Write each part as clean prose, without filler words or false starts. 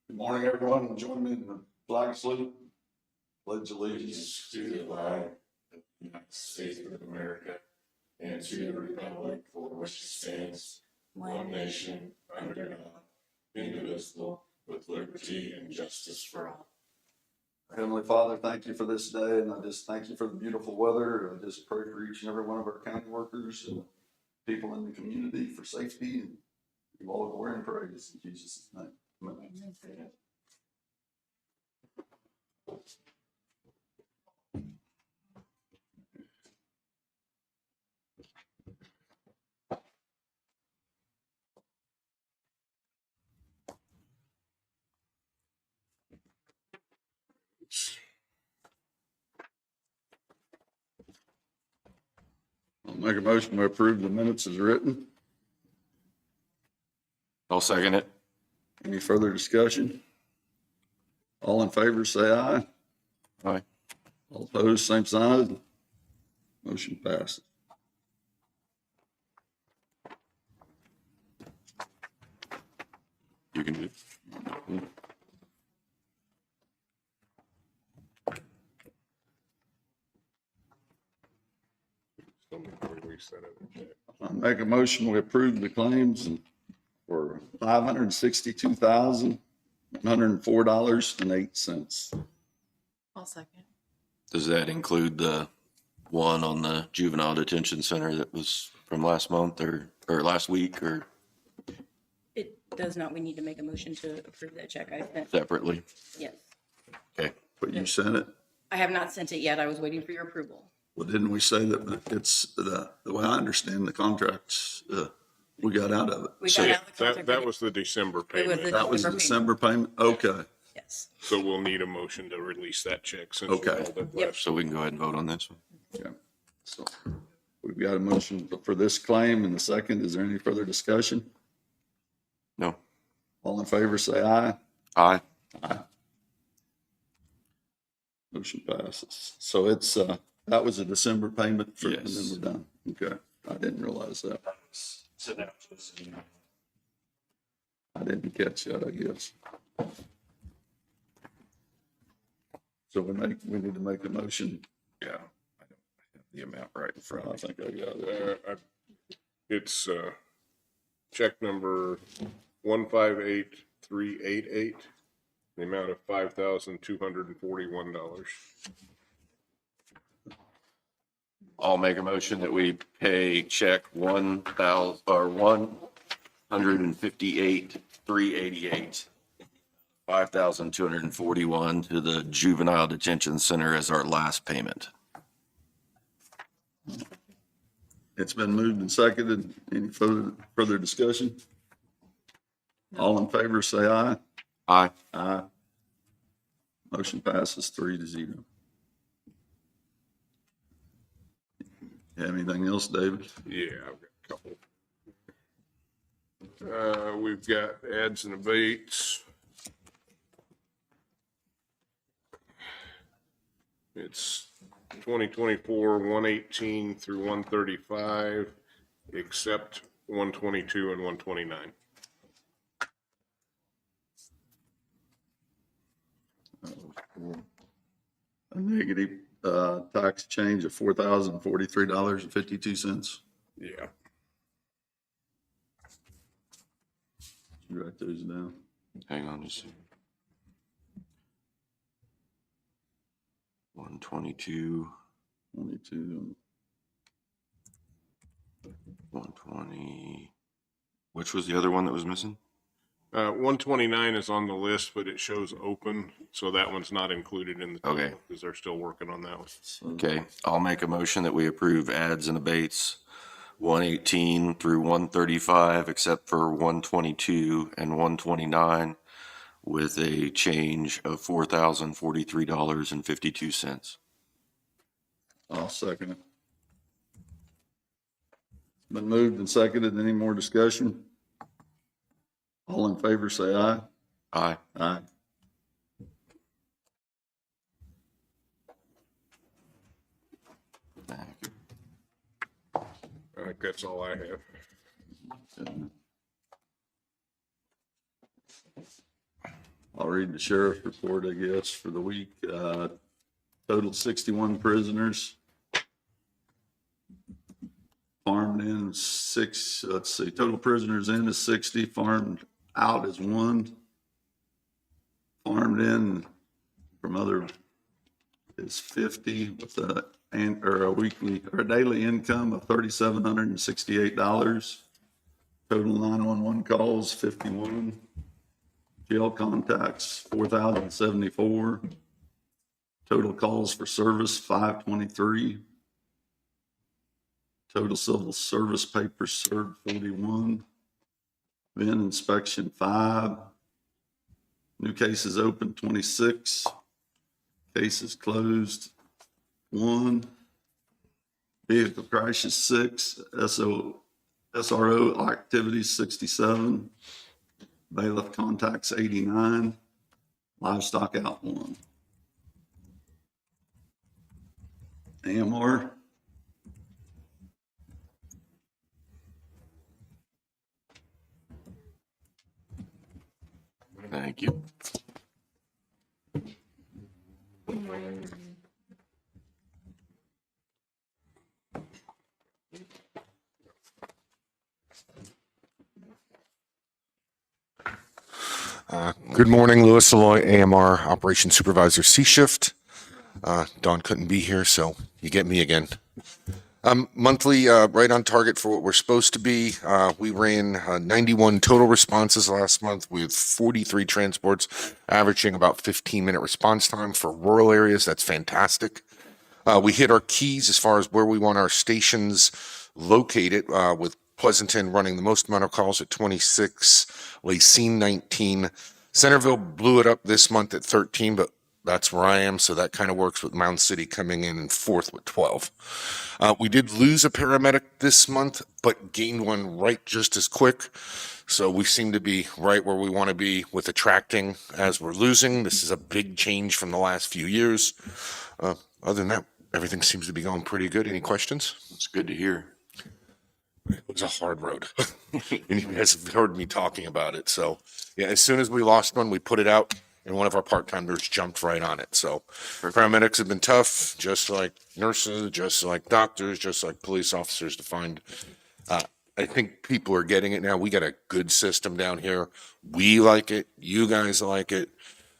Good morning, everyone. Join me in the flag salute. Pledge allegiance to the flag of the United States of America and to the republic for which it stands, one nation, under God, indivisible, with liberty and justice for all. Heavenly Father, thank you for this day, and I just thank you for the beautiful weather. I just pray for each and every one of our county workers and people in the community for safety, and give all the glory and praise in Jesus' name. Amen. I'll make a motion to approve the minutes as written. I'll second it. Any further discussion? All in favor, say aye. Aye. All opposed, same sign. Motion passes. You can do it. I make a motion, we approve the claims for $562,104.08. I'll second. Does that include the one on the juvenile detention center that was from last month or last week or It does not. We need to make a motion to approve that check. I sent. separately? Yes. Okay. But you sent it? I have not sent it yet. I was waiting for your approval. Well, didn't we say that it's the way I understand the contracts, we got out of it? We got out of the contract. That was the December It was payment. the That was December December payment? Okay. Yes. So we'll need a motion to release that check since we Okay. held it Yep. last. So we can go ahead and vote on this one. Okay. So we've got a motion for this claim and the second. Is there any further discussion? No. All in favor, say aye. Aye. Aye. Motion passes. So it's, that was a December payment for, and then Yes. we're done. Okay. I didn't realize that. I didn't catch that, I guess. So we need to make a motion. Yeah. I don't have the amount right in front I of me. think I got it. It's, check number 158388, the amount of $5,241. I'll make a motion that we pay check 158,388, 5,241 to the juvenile detention center as our last payment. It's been moved and seconded. Any further discussion? All in favor, say aye. Aye. Aye. Motion passes 3-0. You have anything else, David? Yeah, I've got a couple. We've got adds and abates. It's 2024, 118 through 135, except 122 and 129. A negative tax change of $4,043.52. Yeah. You write those down. Hang on just a second. 122, 22. 120. Which was the other one that was missing? 129 is on the list, but it shows open, so that one's not included in the total. Okay. Because they're still working on that one. Okay, I'll make a motion that we approve adds and abates 118 through 135, except for 122 and 129, with a change of $4,043.52. I'll second it. Been moved and seconded. Any more discussion? All in favor, say aye. Aye. Aye. Thank you. I think that's all I have. I'll read the sheriff's report, I guess, for the week. Total 61 prisoners. Farmed in 6, let's see, total prisoners in is 60, farmed out is 1. Farmed in from other is 50 with a weekly or a daily income of $3,768. Total 911 calls 51. Jail contacts 4,074. Total calls for service 523. Total civil service papers served 41. VIN inspection 5. New cases open 26. Cases closed 1. Vehicle crashes 6. SRO activities 67. Bailiff contacts 89. Livestock out 1. AMR. Thank you. Good morning, Louis Alloy, AMR Operations Supervisor C Shift. Don couldn't be here, so you get me again. Monthly, right on target for what we're supposed to be. We ran 91 total responses last month with 43 transports, averaging about 15-minute response time for rural areas. That's fantastic. We hit our keys as far as where we want our stations located, with Pleasanton running the most amount of calls at 26, Lacine 19. Centerville blew it up this month at 13, but that's where I am, so that kind of works with Mound City coming in fourth with 12. We did lose a paramedic this month, but gained one right just as quick. So we seem to be right where we want to be with attracting as we're losing. This is a big change from the last few years. Other than that, everything seems to be going pretty good. Any questions? It's good to hear. It was a hard road. And you guys have heard me talking about it. So yeah, as soon as we lost one, we put it out and one of our part-timers jumped right on it. So paramedics have been tough, just like nurses, just like doctors, just like police officers to find. I think people are getting it now. We got a good system down here. We like it. You guys like it.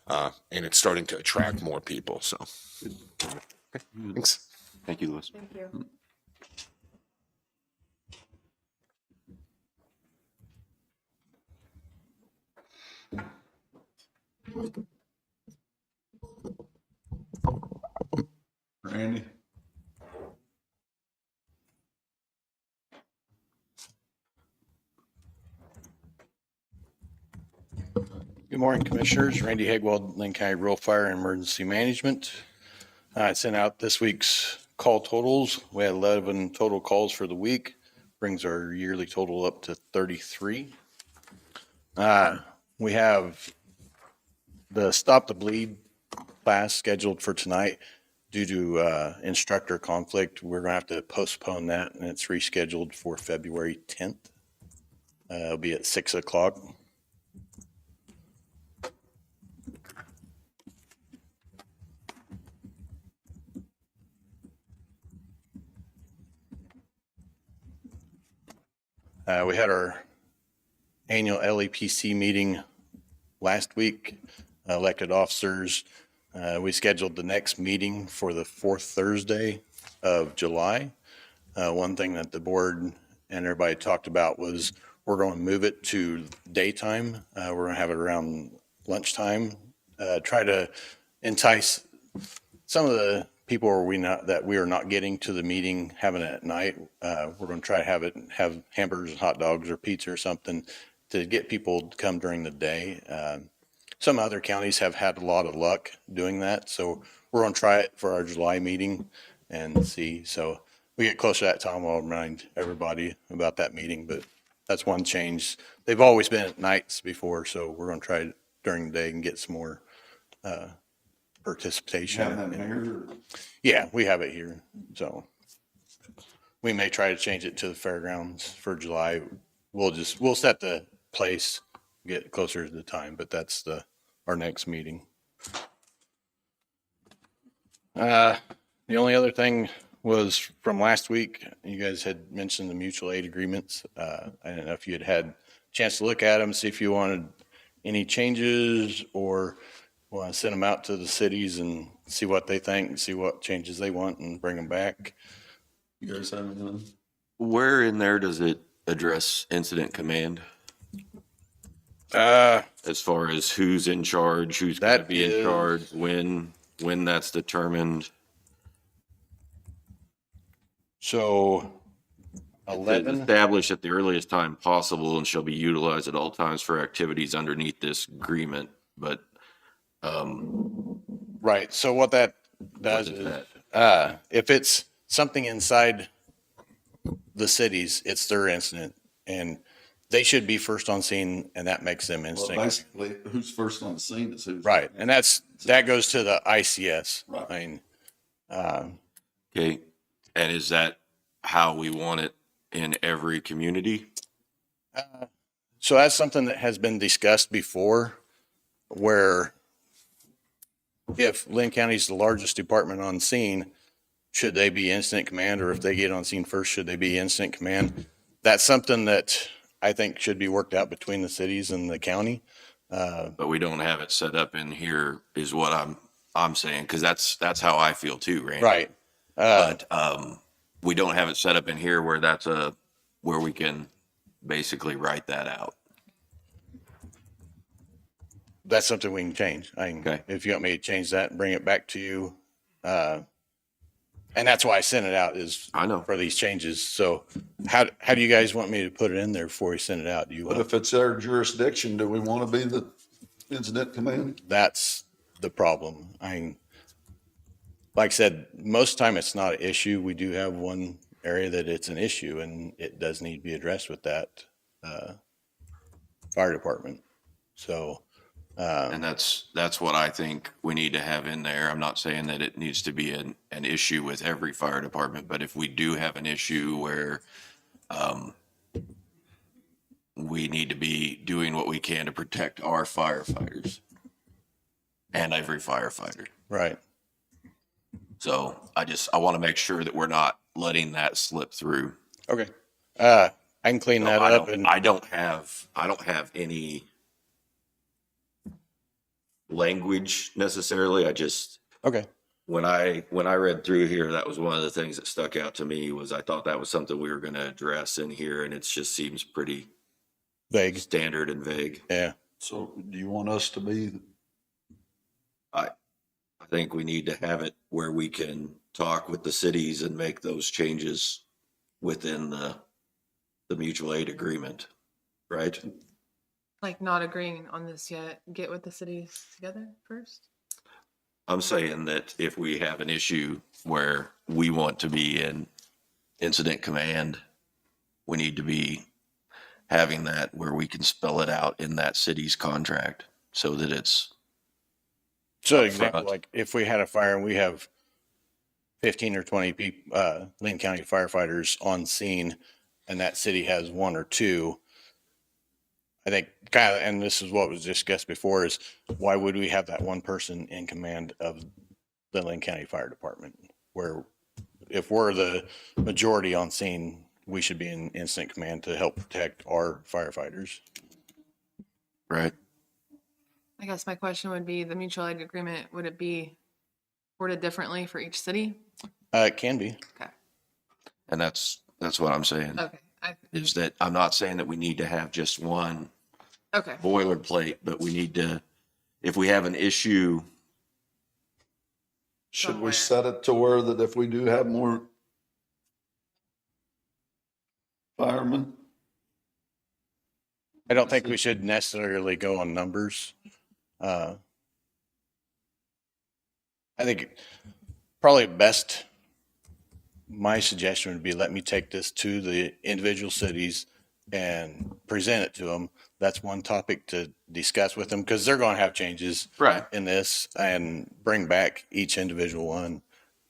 And it's starting to attract more people. So okay, thanks. Thank you, Louis. Thank you. Randy? Good morning, Commissioners. Randy Hagwald, Linn County Rural Fire and Emergency Management. I sent out this week's call totals. We had 11 total calls for the week, brings our yearly total up to 33. We have the Stop the Bleed class scheduled for tonight. Due to instructor conflict, we're going to have to postpone that, and it's rescheduled for February 10th. It'll be at 6 o'clock. We had our annual LEPC meeting last week, elected officers. We scheduled the next meeting for the fourth Thursday of July. One thing that the board and everybody talked about was we're going to move it to daytime. We're going to have it around lunchtime. Try to entice some of the people that we are not getting to the meeting, having it at night. We're going to try to have hamburgers and hot dogs or pizza or something to get people to come during the day. Some other counties have had a lot of luck doing that, so we're going to try it for our July meeting and see. So we get closer to that time, I'll remind everybody about that meeting, but that's one change. They've always been at nights before, so we're gonna try it during the day and get some more participation. Have that here. Yeah, we have it here, so we may try to change it to the fairgrounds for July. We'll set the place, get closer to the time, but that's our next meeting. The only other thing was from last week, you guys had mentioned the mutual aid agreements. I don't know if you had a chance to look at them, see if you wanted any changes or want to send them out to the cities and see what they think, see what changes they want and bring them back. You guys have anything? Where in there does it address incident command? Uh, As far as who's in charge, who's going to That be in is- charge, when that's determined? so It says 11, established at the earliest time possible and shall be utilized at all times for activities underneath this agreement, but, right. So what that does is is, that? if it's something inside the cities, it's their incident and they should be first on scene and that makes them Well, instant. basically, who's first on the scene is who's. Right. And that goes to the ICS. Right. I mean, Okay, and is that how we want it in every community? so that's something that has been discussed before where if Linn County is the largest department on scene, should they be incident command, or if they get on scene first, should they be incident command? That's something that I think should be worked out between the cities and the county. But we don't have it set up in here is what I'm saying, because that's how I feel too, Randy. Right. But, we don't have it set up in here where where we can basically write that out. That's something we can change. Okay. If you want me to change that and bring it back to you. And that's why I sent it out is I know. for these changes. So how do you guys want me to put it in there before we send it out? Do you But want, if it's our jurisdiction, do we want to be the incident command? that's the problem. Like I said, most time it's not an issue. We do have one area that it's an issue and it does need to be addressed with that, fire department. So, And that's what I think we need to have in there. I'm not saying that it needs to be an issue with every fire department, but if we do have an issue where, we need to be doing what we can to protect our firefighters and every firefighter. right. So I want to make sure that we're not letting that slip through. Okay. I can clean that up and. I don't have any language necessarily. I just, Okay. when I read through here, that was one of the things that stuck out to me was I thought that was something we were going to address in here, and it just seems pretty Vague. standard and vague. Yeah. So do you want us to be, I think we need to have it where we can talk with the cities and make those changes within the mutual aid agreement, right? Like not agreeing on this yet, get with the cities together first? I'm saying that if we have an issue where we want to be in incident command, we need to be having that where we can spell it out in that city's contract so that it's, So Up example, front. like if we had a fire and we have 15 or 20 people, Linn County firefighters on scene and that city has one or two, I think kind of, and this is what was discussed before is why would we have that one person in command of the Linn County Fire Department? Where if we're the majority on scene, we should be in instant command to help protect our firefighters. right? I guess my question would be, the mutual aid agreement, would it be worded differently for each city? It can be. Okay, And that's what I'm saying, okay, is that I'm not saying that we need to have just one okay. boilerplate, but we need to, if we have an issue, should Somewhere. we set it to where that if we do have more firemen? I don't think we should necessarily go on numbers. I think probably best my suggestion would be, let me take this to the individual cities and present it to them. That's one topic to discuss with them, because they're going to have changes Right. in this, and bring back each individual one.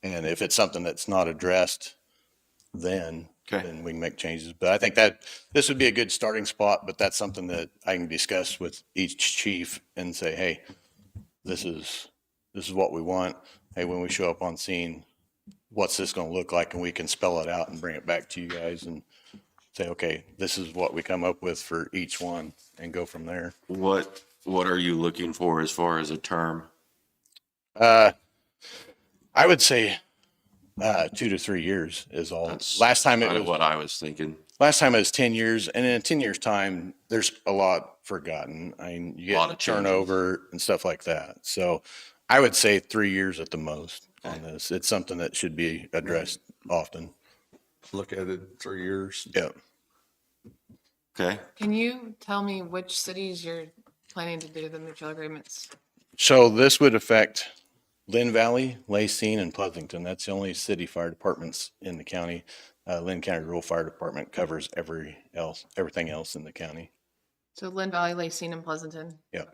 And if it's something that's not addressed, then Okay. then we can make changes. But I think that this would be a good starting spot, but that's something that I can discuss with each chief and say, hey, this is what we want. Hey, when we show up on scene, what's this going to look like? And we can spell it out and bring it back to you guys and say, okay, this is what we come up with for each one, and go from there. What are you looking for as far as a term? I would say 2 to 3 years is all. That's Last time it kind of was what I was thinking. Last time it was 10 years, and in 10 years' time, there's a lot forgotten. I mean, you Lot get of changes. turnover and stuff like that. So I would say 3 years at the most on this. It's something that should be addressed often. Look at it 3 years. Yeah. Okay. Can you tell me which cities you're planning to do the mutual agreements? So this would affect Linn Valley, Lacine, and Pleasanton. That's the only city fire departments in the county. Linn County Rural Fire Department covers everything else in the county. So Lynn Valley, Lacine, and Pleasanton. Yeah.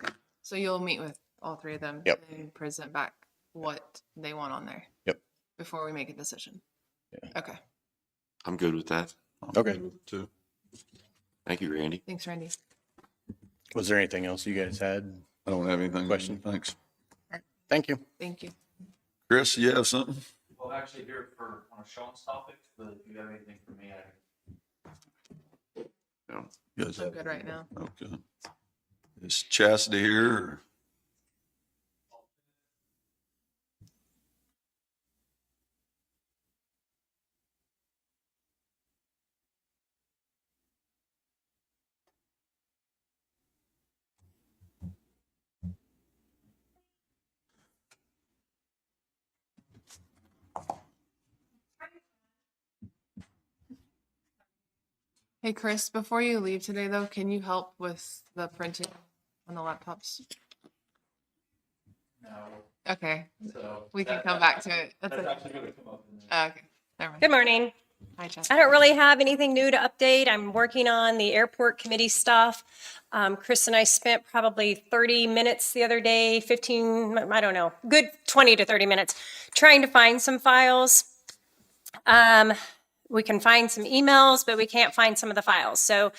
So you'll meet with all three of them. Yep. And present back what they want on there. Yep. Before we make a decision. Yeah. Okay. I'm good with that. Okay. Too. Thank you, Randy. Thanks, Randy. Was there anything else you guys had? I don't have anything. Question? Thanks. Thank you. Thank you. Chris, you have something? Well, I'm actually here for one of Sean's topics, but if you have anything for me, Good. I'm good right now. Okay. Is Chastity here? Or? Hey, Chris, before you leave today, though, can you help with the printing on the laptops? no. Okay. So We can that- come that- back to it. That's That's okay. actually gonna come up in there. Okay. Never mind. Good morning. Hi, Jess. I don't really have anything new to update. I'm working on the airport committee stuff. Chris and I spent probably 30 minutes the other day, 15, I don't know, good 20 to 30 minutes trying to find some files. We can find some emails, but we can't find some of the files. So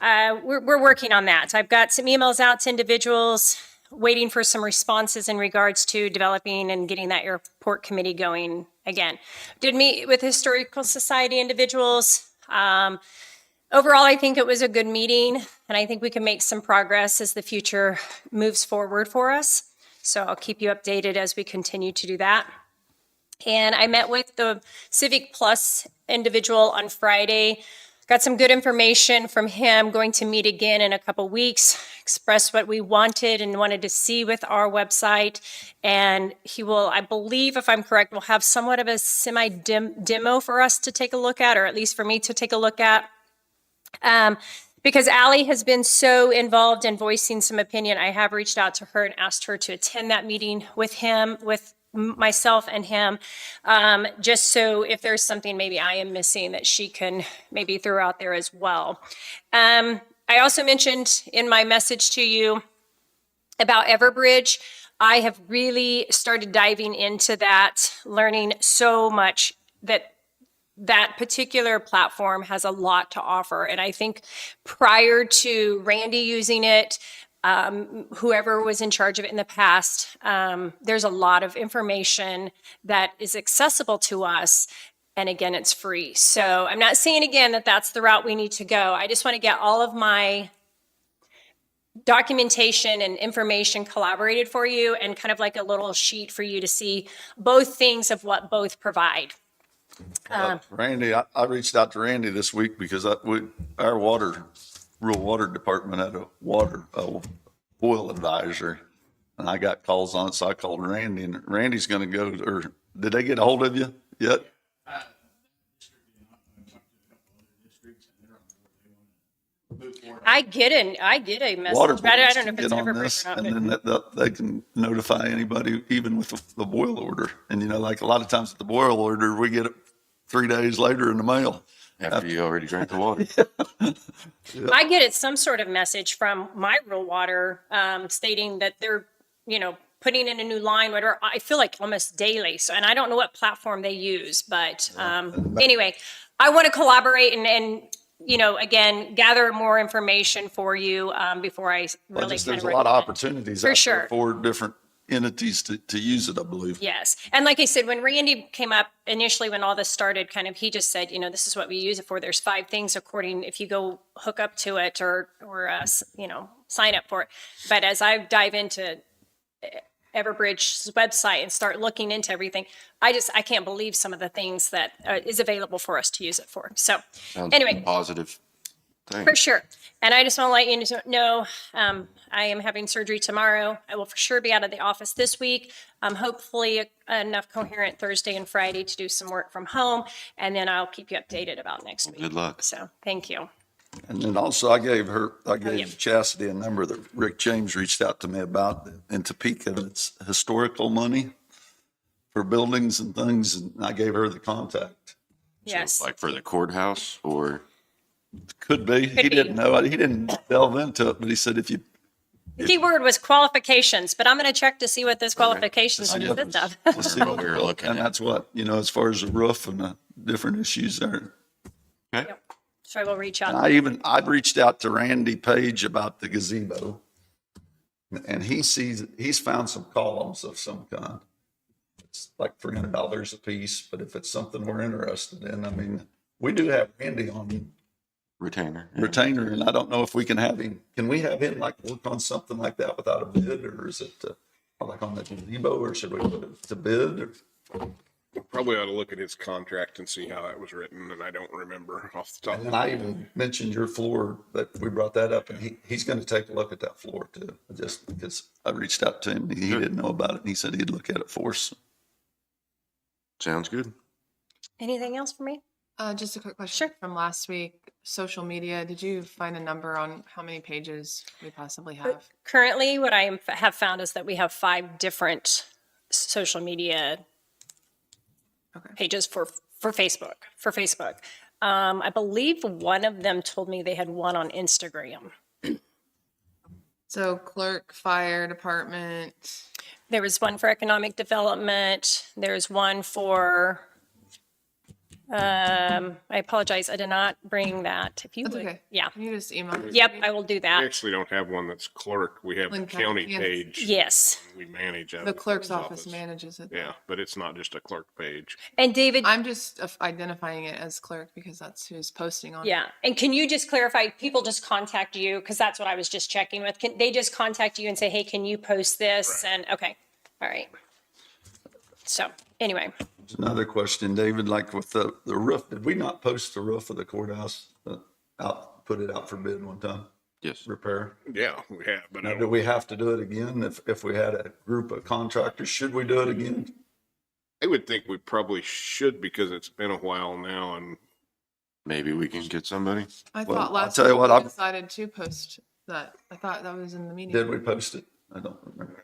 we're working on that. I've got some emails out to individuals, waiting for some responses in regards to developing and getting that airport committee going again. Did meet with Historical Society individuals. Overall, I think it was a good meeting, and I think we can make some progress as the future moves forward for us. So I'll keep you updated as we continue to do that. And I met with the Civic Plus individual on Friday. Got some good information from him, going to meet again in a couple weeks, express what we wanted and wanted to see with our website. And he will, I believe, if I'm correct, will have somewhat of a demo for us to take a look at, or at least for me to take a look at. Because Allie has been so involved in voicing some opinion, I have reached out to her and asked her to attend that meeting with him, with myself and him, just so if there's something maybe I am missing that she can maybe throw out there as well. I also mentioned in my message to you about Everbridge. I have really started diving into that, learning so much that particular platform has a lot to offer. And I think prior to Randy using it, whoever was in charge of it in the past, there's a lot of information that is accessible to us. And again, it's free. So I'm not saying again that that's the route we need to go. I just want to get all of my documentation and information collaborated for you, and kind of like a little sheet for you to see both things of what both provide. Randy, I reached out to Randy this week because our rural water department had a oil advisory, and I got calls on it, so I called Randy, and Randy's going to go. Or did they get a hold of you yet? I get a message, Water but I boards don't know if it's get on Everbridge this, or not. and but- then they can notify anybody, even with the boil order. And like a lot of times with the boil order, we get 3 days later in the mail. After you already drank the water. I get some sort of message from my rural water stating that they're, putting in a new line, whatever. I feel like almost daily. So, and I don't know what platform they use, but anyway, I want to collaborate and again, gather more information for you before I really There's kind of a lot of recommend. opportunities For out sure. there for different entities to use it, I believe. Yes. And like I said, when Randy came up initially, when all this started, he just said, this is what we use it for. There's 5 things if you go hook up to it or sign up for it. But as I dive into Everbridge's website and start looking into everything, I can't believe some of the things that is available for us to use it for. So Sounds anyway. positive thing. For sure. And I just want to let you know, I am having surgery tomorrow. I will for sure be out of the office this week. Hopefully enough coherent Thursday and Friday to do some work from home. And then I'll keep you updated about next week. Good luck. So thank you. And then also I gave yeah. Chastity a number that Rick James reached out to me about in Topeka. It's historical money for buildings and things. And I gave her the contact. Yes. Like for the courthouse or? Could be. He didn't know. He didn't delve into it, but he said if you. The key word was qualifications, but I'm going to check to see what those qualifications Okay. consist of. To see what we were looking and at. that's what, as far as the roof and the different issues there. Okay. So I will reach out. And I've reached out to Randy Page about the gazebo. And he's found some columns of some kind. It's like $300 a piece, but if it's something we're interested in, we do have Randy on Retainer. retainer, and I don't know if we can have him. Can we have him work on something like that without a bid, or is it like on the gazebo, or should we put it to bid? Or? Probably ought to look at his contract and see how that was written, and I don't remember off the top. And then I even mentioned your floor, that we brought that up, and he's going to take a look at that floor too. Just because I reached out to him, he didn't know about it, and he said he'd look at it for us. Sounds good. Anything else for me? Just a quick question Sure. from last week. Social media, did you find a number on how many pages we possibly have? Currently, what have found is that we have 5 different social media Okay. pages for Facebook. I believe one of them told me they had one on Instagram. So clerk, fire department. There was one for economic development. There's one for, I apologize, I did not bring that. If you That's would. okay. Yeah. Can you just email it? to Yep, me? I will do We that. actually don't have one that's clerk. We have the Linn county County, yes. page. Yes. We manage out of The clerk's office manages it. Yeah, but it's not just a clerk page. And David, I'm just identifying it as clerk because that's who's posting on it. yeah. And can you just clarify, people just contact you? Because that's what I was just checking with. Can they just contact you and say, hey, can you post this? Right. And, okay, all right. So, anyway. Another question, David, like with the roof, did we not post the roof of the courthouse put it out for bid one time, Yes. repair? Yeah, we have, but I Now, do don't, we have to do it again if we had a group of contractors? Should we do it again? I would think we probably should because it's been a while now and Maybe we can get somebody. I Well, thought I'll last tell you week what, we I've- decided to post that. I thought that was in the meeting. Did we post it? I don't remember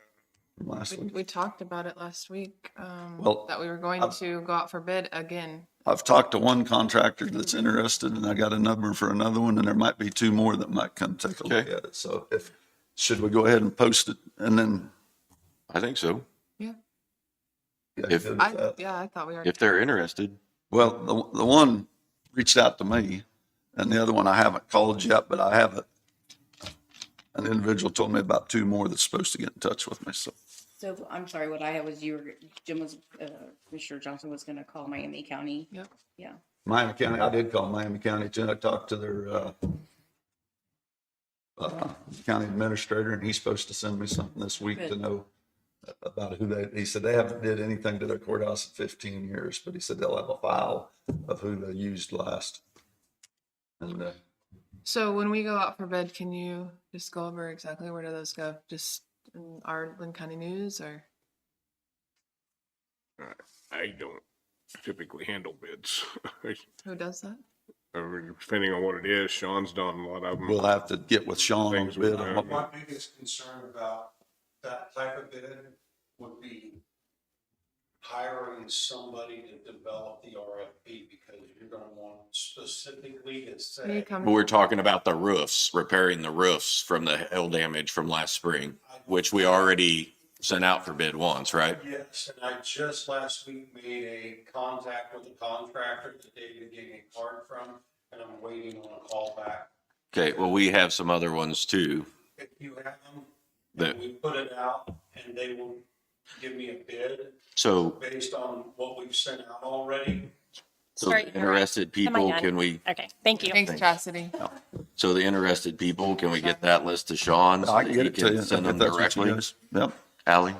from last We, week. we talked about it last week, Well, that we were going to go out for bid again. I've talked to one contractor that's interested, and I got a number for another one, and there might be 2 more that might come take a look Okay. at it. So should we go ahead and post it and then? I think so. Yeah. Yeah, If- good with that? I thought we already. If they're interested. Well, the one reached out to me, and the other one I haven't called yet, but I haven't. An individual told me about 2 more that's supposed to get in touch with me, so. So I'm sorry, what I had was Commissioner Johnson was gonna call Miami County. Yep. Yeah. Miami County, I did call Miami County too. I talked to their county administrator, and he's supposed to send me something this week to Good. know about he said they haven't did anything to their courthouse in 15 years, but he said they'll have a file of who they used last. And So when we go out for bid, can you just go over exactly where do those go? Just in our Linn County News or? I don't typically handle bids. Who does that? Depending on what it is, Sean's done a lot of them. we'll have to get with Sean on Things the bid. we've on done. what- My biggest concern about that type of bid would be hiring somebody to develop the RFP because you're gonna want specifically to Can you say. come? But we're talking about the roofs, repairing the roofs from the hail damage from last spring, which we already sent out for bid once, right? Yes, and I just last week made a contact with a contractor that David gave me a card from, and I'm waiting on a call back. Okay, well, we have some other ones too. If you have them, That- and we put it out, and they will give me a bid So, based on what we've sent out already. so Sorry, the interested Am I people, done? can we, Okay, thank you. Thanks, Chastity. so the interested people, can we get that list to Sean? so I that can get he it to you. Send if them that's what you directly. guys- Yep. Ally?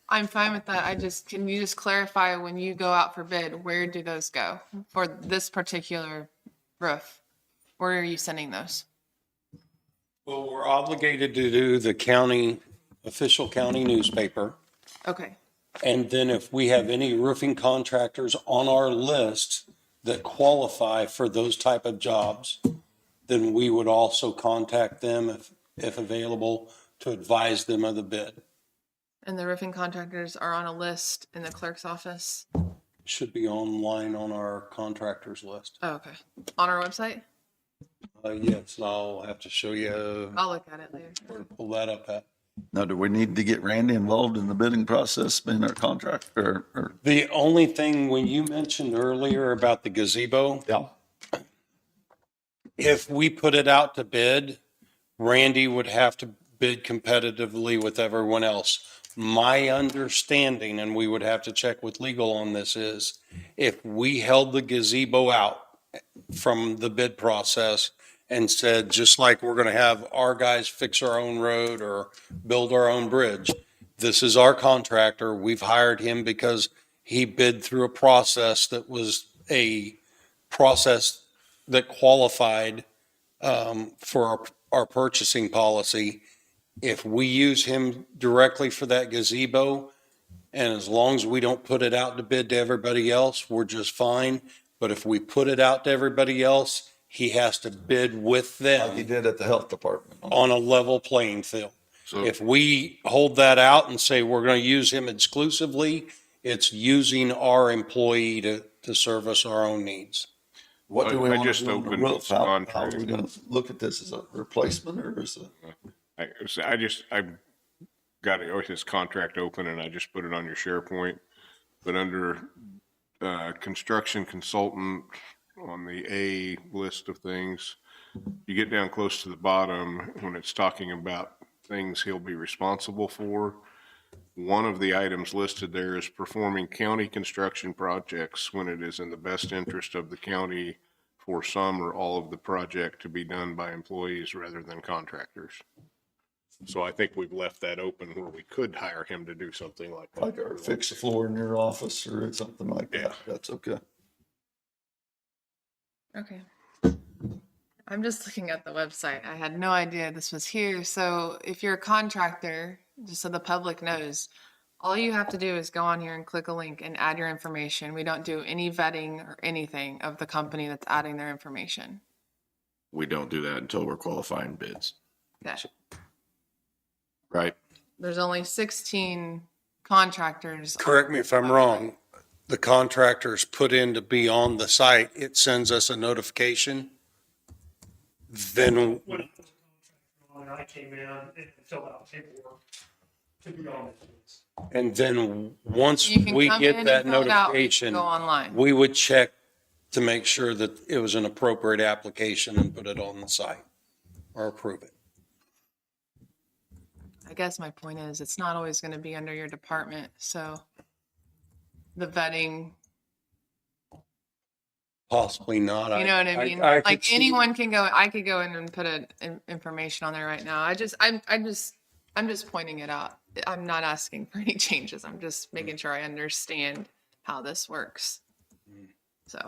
I'm fine with that. Can you just clarify when you go out for bid, where do those go for this particular roof? Where are you sending those? Well, we're obligated to do the county, official county newspaper. Okay, And then if we have any roofing contractors on our list that qualify for those type of jobs, then we would also contact them if available to advise them of the bid. and the roofing contractors are on a list in the clerk's office? Should be online on our contractors list. Oh, okay. On our website? Yes, I'll have to show you I'll look at it later. where to pull that up at. Now, do we need to get Randy involved in the bidding process, being our contract or? The only thing, when you mentioned earlier about the gazebo, Yeah. if we put it out to bid, Randy would have to bid competitively with everyone else. My understanding, and we would have to check with legal on this, is if we held the gazebo out from the bid process and said, just like we're going to have our guys fix our own road or build our own bridge, this is our contractor. We've hired him because he bid through a process that was a process that qualified for our purchasing policy. If we use him directly for that gazebo, and as long as we don't put it out to bid to everybody else, we're just fine. But if we put it out to everybody else, he has to bid with Like he them did at the health department. on a level playing field. So, If we hold that out and say we're going to use him exclusively, it's using our employee to service our own needs. What do we I want just to do on the opened roof? this How are contract. we going to look at this as a replacement or as a? I got his contract open and I just put it on your SharePoint. But under construction consultant on the A list of things, you get down close to the bottom when it's talking about things he'll be responsible for. One of the items listed there is performing county construction projects when it is in the best interest of the county for some or all of the project to be done by employees rather than contractors. So I think we've left that open where we could hire him to do something like that. Like or fix the floor in your office or something like that. Yeah. That's okay. Okay. I'm just looking at the website. I had no idea this was here. So if you're a contractor, just so the public knows, all you have to do is go on here and click a link and add your information. We don't do any vetting or anything of the company that's adding their information. We don't do that until we're qualifying bids, Okay. right? There's only 16 contractors. Correct me if I'm wrong. The contractor's put in to be on the site. It sends us a notification. Then, When I came in and filled out paperwork to be on this list. and then once You can we come get in that and fill it out, or you can notification, go online. we would check to make sure that it was an appropriate application and put it on the site or approve it. I guess my point is, it's not always going to be under your department, so the vetting, Possibly not. you know what I mean? I could Like see- anyone can go, I could go in and put information on there right now. I'm just pointing it out. I'm not asking for any changes. I'm just making sure I understand how this works. So,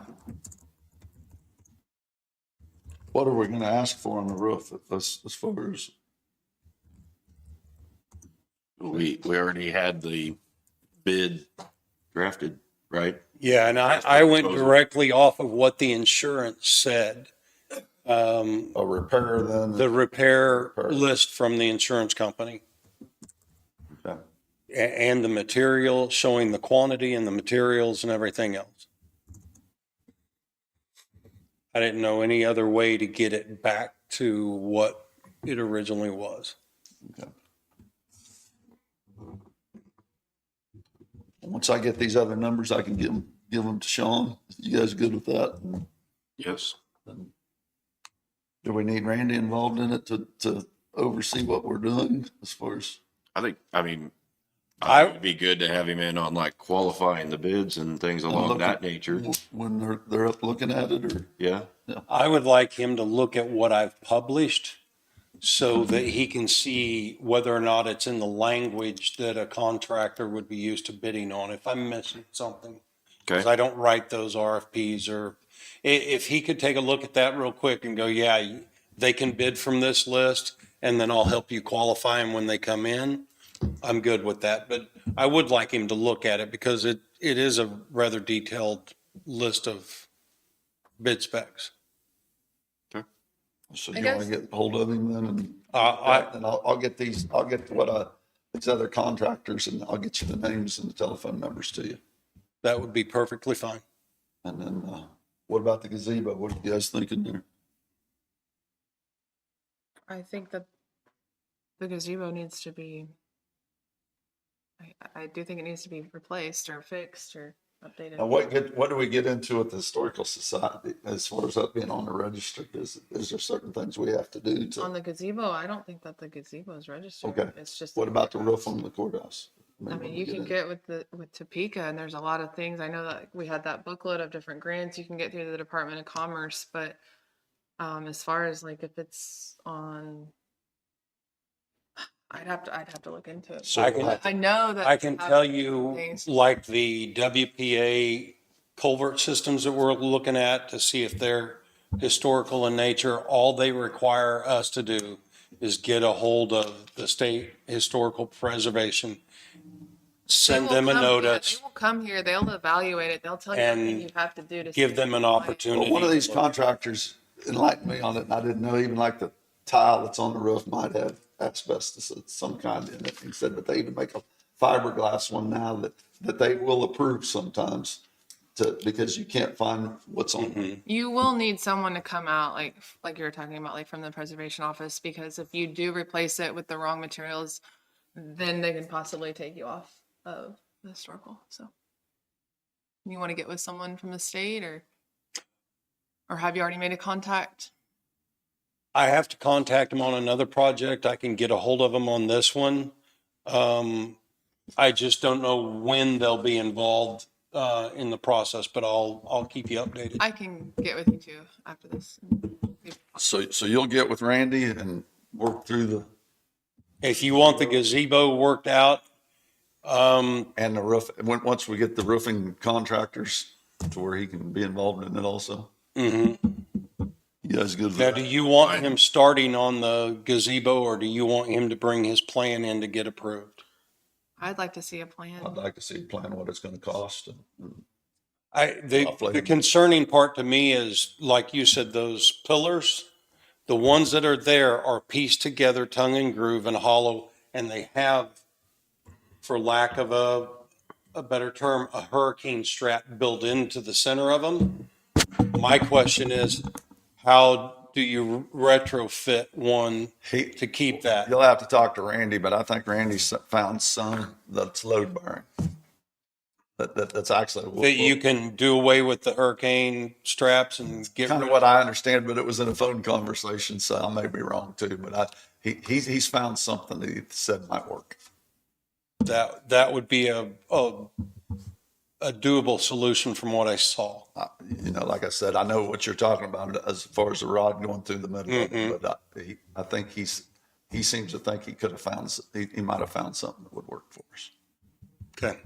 What are we going to ask for on the roof as far as? We already had the bid drafted, right? Yeah, and I went directly off of what the insurance said. A repair then? The repair list from the insurance company. Okay. and the material, showing the quantity and the materials and everything else. I didn't know any other way to get it back to what it originally was. Okay. Once I get these other numbers, I can give them to Sean. You guys good with that? Yes. Do we need Randy involved in it to oversee what we're doing as far as? I think it'd be good to have him in on like qualifying the bids and things along look that at- nature. When they're up looking at it, or? Yeah. I would like him to look at what I've published so that he can see whether or not it's in the language that a contractor would be used to bidding on, if I'm missing something. Because Okay. I don't write those RFPs, or if he could take a look at that real quick and go, yeah, they can bid from this list, and then I'll help you qualify them when they come in, I'm good with that. But I would like him to look at it because it is a rather detailed list of bid specs. So I you want guess- to get hold of him then, and and I'll get these other contractors, and I'll get you the names and the telephone numbers to you. That would be perfectly fine. And then, what about the gazebo? What are you guys thinking there? I think that the gazebo needs to be, I do think it needs to be replaced or fixed or updated. Now, what do we get into with the historical society as far as that being on the register? Is there certain things we have to do On to? the gazebo, I don't think that the gazebo is registered. Okay. It's just. What about the roof on the courthouse? I what mean, do you we can in? get with Topeka, and there's a lot of things. I know that we had that booklet of different grants you can get through the Department of Commerce, but as far as like if it's on, I'd have to look into it. So I we'll can- have to- I know that. I can have tell you, things. like the WPA culvert systems that we're looking at to see if they're historical in nature, all they require us to do is get a hold of the state historical preservation, send They will them a come- yeah, notice, They will come here, they'll evaluate it, they'll tell you everything and you have to do to. give see them an if it's opportunity. Well, one of these contractors enlightened me on it, and I didn't know even like the tile that's on the roof might have asbestos of some kind in it. He said, but they even make a fiberglass one now that they will approve sometimes because you can't find what's on it. You will need someone to come out, like you were talking about, like from the preservation office, because if you do replace it with the wrong materials, then they can possibly take you off of the historical. So you want to get with someone from the state, or have you already made a contact? I have to contact them on another project. I can get a hold of them on this one. I just don't know when they'll be involved in the process, but I'll keep you updated. I can get with you too after this. So you'll get with Randy and work through the, If you want the gazebo worked out, and the roof, once we get the roofing contractors to where he can be involved in it also. You guys good with now, that? do you want him starting on the gazebo, or do you want him to bring his plan in to get approved? I'd like to see a plan. I'd like to see a plan what it's gonna cost. The concerning part to me is, like you said, those pillars, the ones that are there are pieced together, tongue and groove and hollow, and they have, for lack of a better term, a hurricane strap built into the center of them. My question is, how do you retrofit one to keep that? You'll have to talk to Randy, but I think Randy's found some that's load bearing. That's actually. That you can do away with the hurricane straps and get Kind rid of of? what I understand, but it was in a phone conversation, so I may be wrong too, but he's found something that he said might work. That would be a doable solution from what I saw. Like I said, I know what you're talking about as far as the rod going through the middle of it, but I think he seems to think he could have found, he might have found something that would work for us. Okay.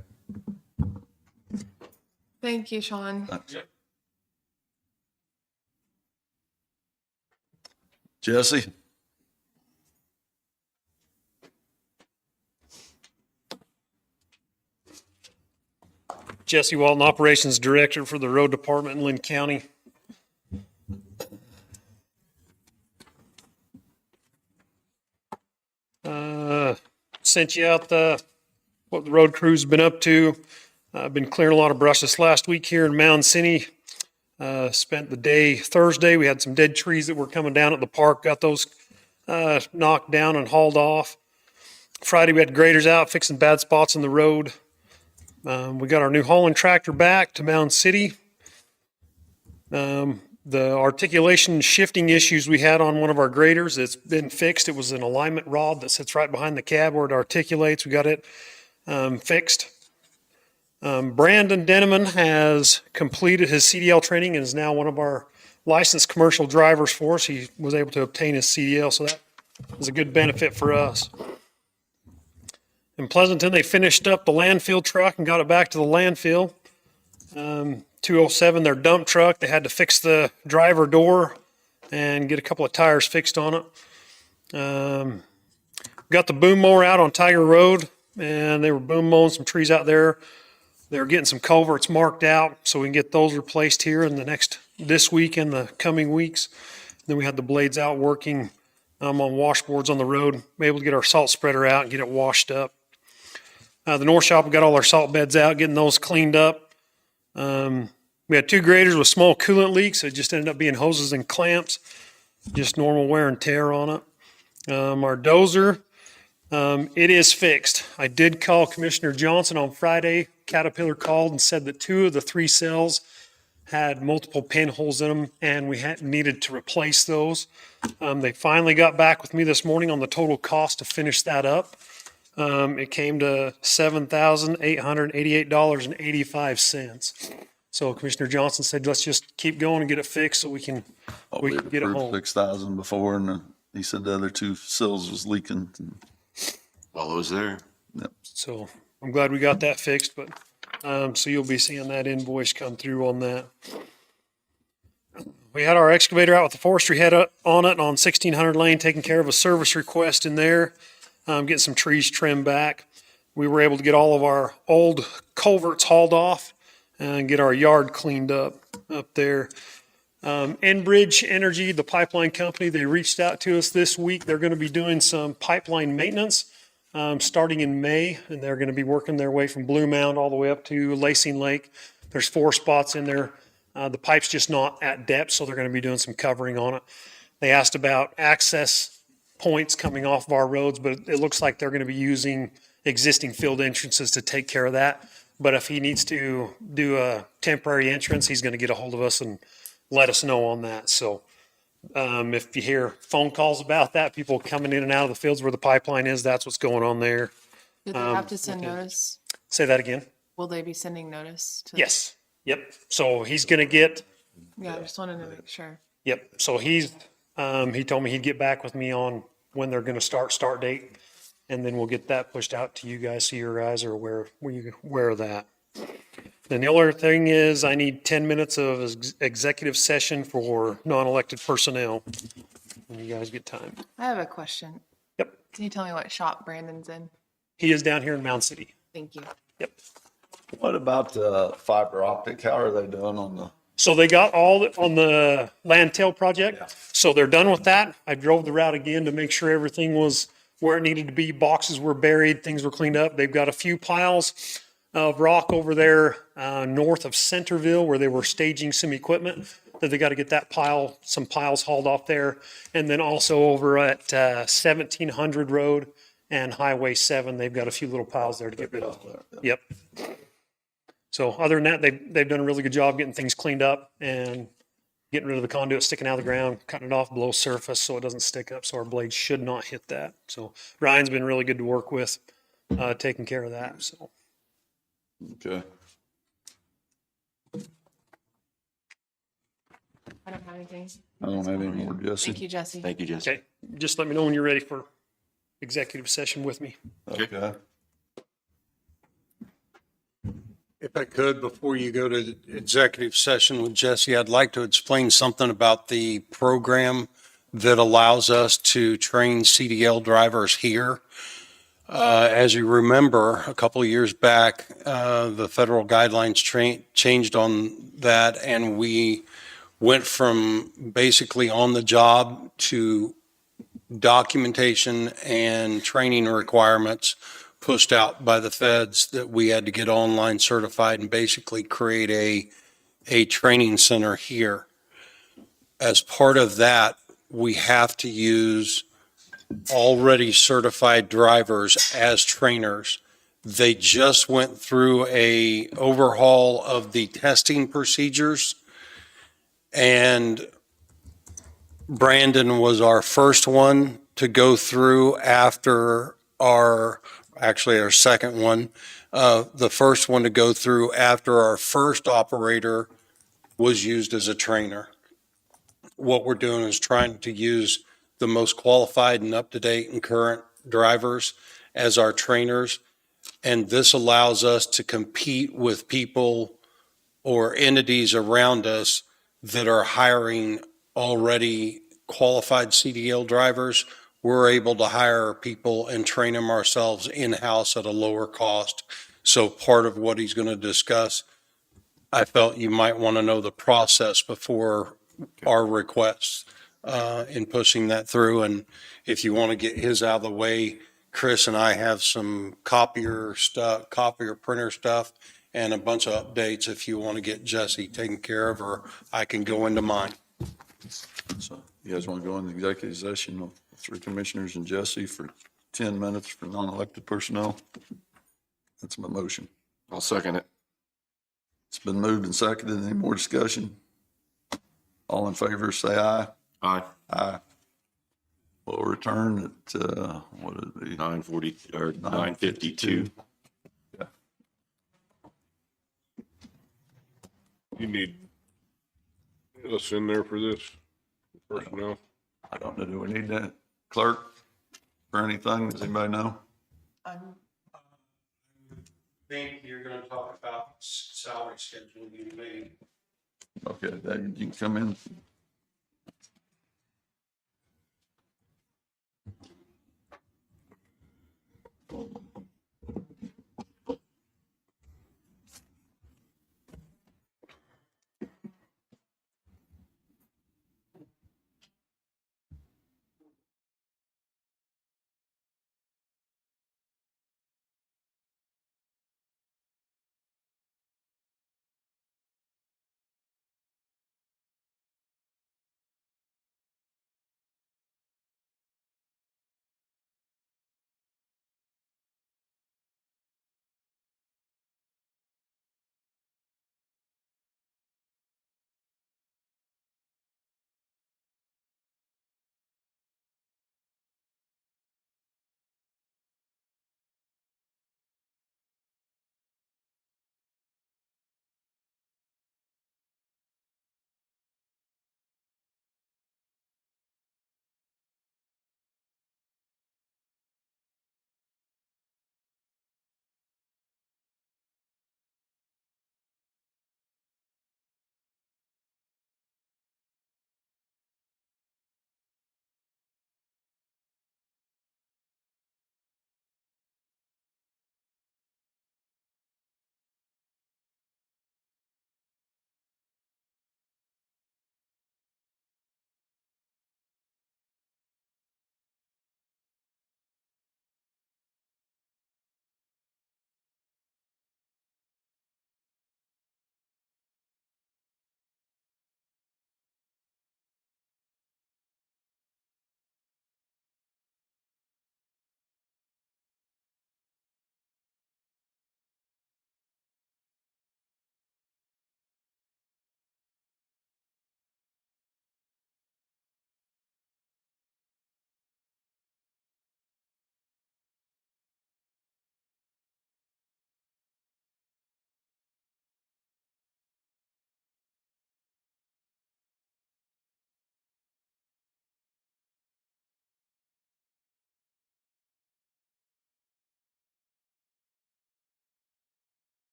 Thank you, Sean. Thanks. Jesse? Jesse Walton, Operations Director for the Road Department in Linn County. Sent you out the what the road crew's been up to. I've been clearing a lot of brush this last week here in Mound City. Spent the day Thursday. We had some dead trees that were coming down at the park. Got those knocked down and hauled off. Friday we had graders out fixing bad spots in the road. We got our new hauling tractor back to Mound City. The articulation shifting issues we had on one of our graders, it's been fixed. It was an alignment rod that sits right behind the cab where it articulates. We got it fixed. Brandon Denneman has completed his CDL training and is now one of our licensed commercial drivers for us. He was able to obtain his CDL, so that is a good benefit for us. In Pleasanton, they finished up the landfill truck and got it back to the landfill. 207, their dump truck, they had to fix the driver door and get a couple of tires fixed on it. Got the boom mower out on Tiger Road, and they were boom mowing some trees out there. They were getting some culverts marked out so we can get those replaced here in this week and the coming weeks. Then we had the blades out working on washboards on the road. We're able to get our salt spreader out and get it washed up. The north shop, we got all our salt beds out, getting those cleaned up. We had 2 graders with small coolant leaks. It just ended up being hoses and clamps, just normal wear and tear on it. Our dozer, it is fixed. I did call Commissioner Johnson on Friday. Caterpillar called and said that 2 of the 3 cells had multiple pinholes in them, and we needed to replace those. They finally got back with me this morning on the total cost to finish that up. It came to $7,888.85. So Commissioner Johnson said, let's just keep going and get it fixed so we can get it home. 6,000 before, and he said the other 2 cells was leaking. All those there. So I'm glad we got that fixed, but so you'll be seeing that invoice come through on that. We had our excavator out with the forestry head on it on 1600 Lane, taking care of a service request in there, getting some trees trimmed back. We were able to get all of our old culverts hauled off and get our yard cleaned up there. Enbridge Energy, the pipeline company, they reached out to us this week. They're going to be doing some pipeline maintenance starting in May, and they're going to be working their way from Blue Mound all the way up to Lacing Lake. There's 4 spots in there. The pipe's just not at depth, so they're going to be doing some covering on it. They asked about access points coming off of our roads, but it looks like they're going to be using existing field entrances to take care of that. But if he needs to do a temporary entrance, he's going to get a hold of us and let us know on that. So if you hear phone calls about that, people coming in and out of the fields where the pipeline is, that's what's going on there. Do they have to send notice? Say that again. Will they be sending notice to? Yes. Yep. So he's going to get, Yeah, I just wanted to make sure. yep. So he told me he'd get back with me on when they're going to start date. And then we'll get that pushed out to you guys so your guys are aware of that. Then the other thing is I need 10 minutes of executive session for non-elected personnel when you guys get time. I have a question. Yep. Can you tell me what shop Brandon's in? He is down here in Mound City. Thank you. Yep. What about fiber optic? How are they doing on the? So they got all on the land tail project. Yeah. So they're done with that. I drove the route again to make sure everything was where it needed to be. Boxes were buried, things were cleaned up. They've got a few piles of rock over there north of Centerville where they were staging some equipment that they got to get some piles hauled off there. And then also over at 1700 Road and Highway 7, they've got a few little piles there to get rid of. Yep. So other than that, they've done a really good job getting things cleaned up and getting rid of the conduit sticking out of the ground, cutting it off below surface so it doesn't stick up, so our blades should not hit that. So Ryan's been really good to work with, taking care of that, so. Okay. I don't have anything. I don't have any more, Jesse. Thank you, Jesse. Thank you, Jesse. Okay, just let me know when you're ready for executive session with me. Okay. If I could, before you go to executive session with Jesse, I'd like to explain something about the program that allows us to train CDL drivers here. As you remember, a couple of years back, the federal guidelines changed on that, and we went from basically on the job to documentation and training requirements pushed out by the feds that we had to get online certified and basically create a training center here. As part of that, we have to use already certified drivers as trainers. They just went through a overhaul of the testing procedures, and Brandon was our first one to go through after our second one. The first one to go through after our first operator was used as a trainer. What we're doing is trying to use the most qualified and up-to-date and current drivers as our trainers. And this allows us to compete with people or entities around us that are hiring already qualified CDL drivers. We're able to hire people and train them ourselves in-house at a lower cost. So part of what he's going to discuss, I felt you might want to know the process before our requests in pushing that through. And if you want to get his out of the way, Chris and I have some copier printer stuff and a bunch of updates if you want to get Jesse taken care of, or I can go into mine. So you guys want to go into executive session with 3 commissioners and Jesse for 10 minutes for non-elected personnel? That's my motion. I'll second it. It's been moved and seconded. Any more discussion? All in favor, say aye. Aye. Aye. We'll return at, what is it? 9:40 or 9:52. You need us in there for this personnel? I don't know, do we need that clerk for anything? Does anybody know? I think you're going to talk about salary schedule you made. Okay, Dave, you can come in.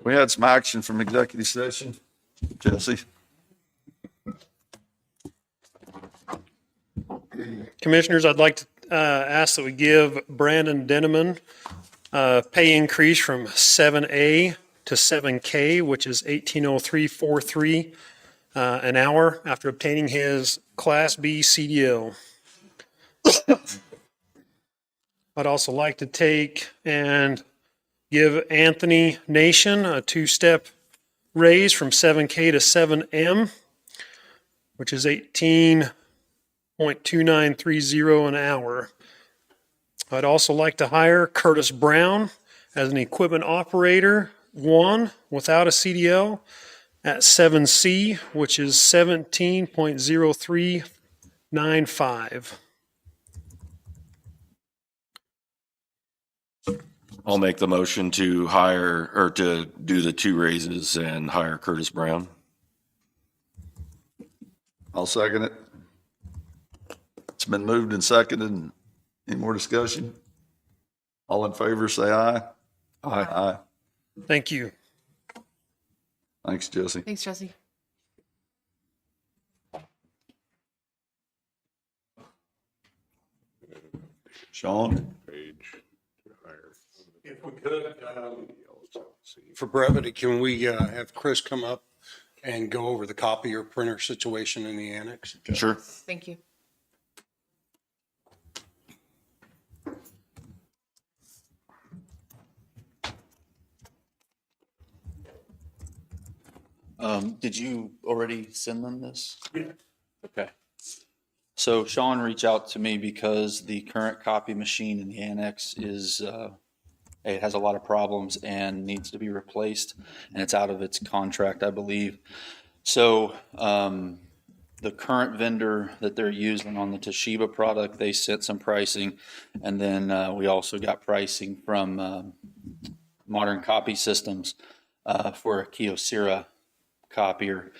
We had some action from executive session. Jesse? Commissioners, I'd like to ask that we give Brandon Denneman a pay increase from 7A to 7K, which is 1803.43 an hour after obtaining his Class B CDL. I'd also like to take and give Anthony Nation a 2-step raise from 7K to 7M, which is 18.2930 an hour. I'd also like to hire Curtis Brown as an equipment operator 1 without a CDL at 7C, which is 17.0395. I'll make the motion to hire, or to do the 2 raises and hire Curtis Brown. I'll second it. It's been moved and seconded. Any more discussion? All in favor, say aye. Aye. Aye. Thank you. Thanks, Jesse. Thanks, Jesse. Sean? Page to hire. If we could, for brevity, can we have Chris come up and go over the copier printer situation in the annex? Sure. Thank you. Did you already send them this? Yeah. Okay. So Sean reached out to me because the current copy machine in the annex is, it has a lot of problems and needs to be replaced, and it's out of its contract, I believe. So, the current vendor that they're using on the Toshiba product, they sent some pricing, and then, we also got pricing from, Modern Copy Systems, for a Kyocera copier.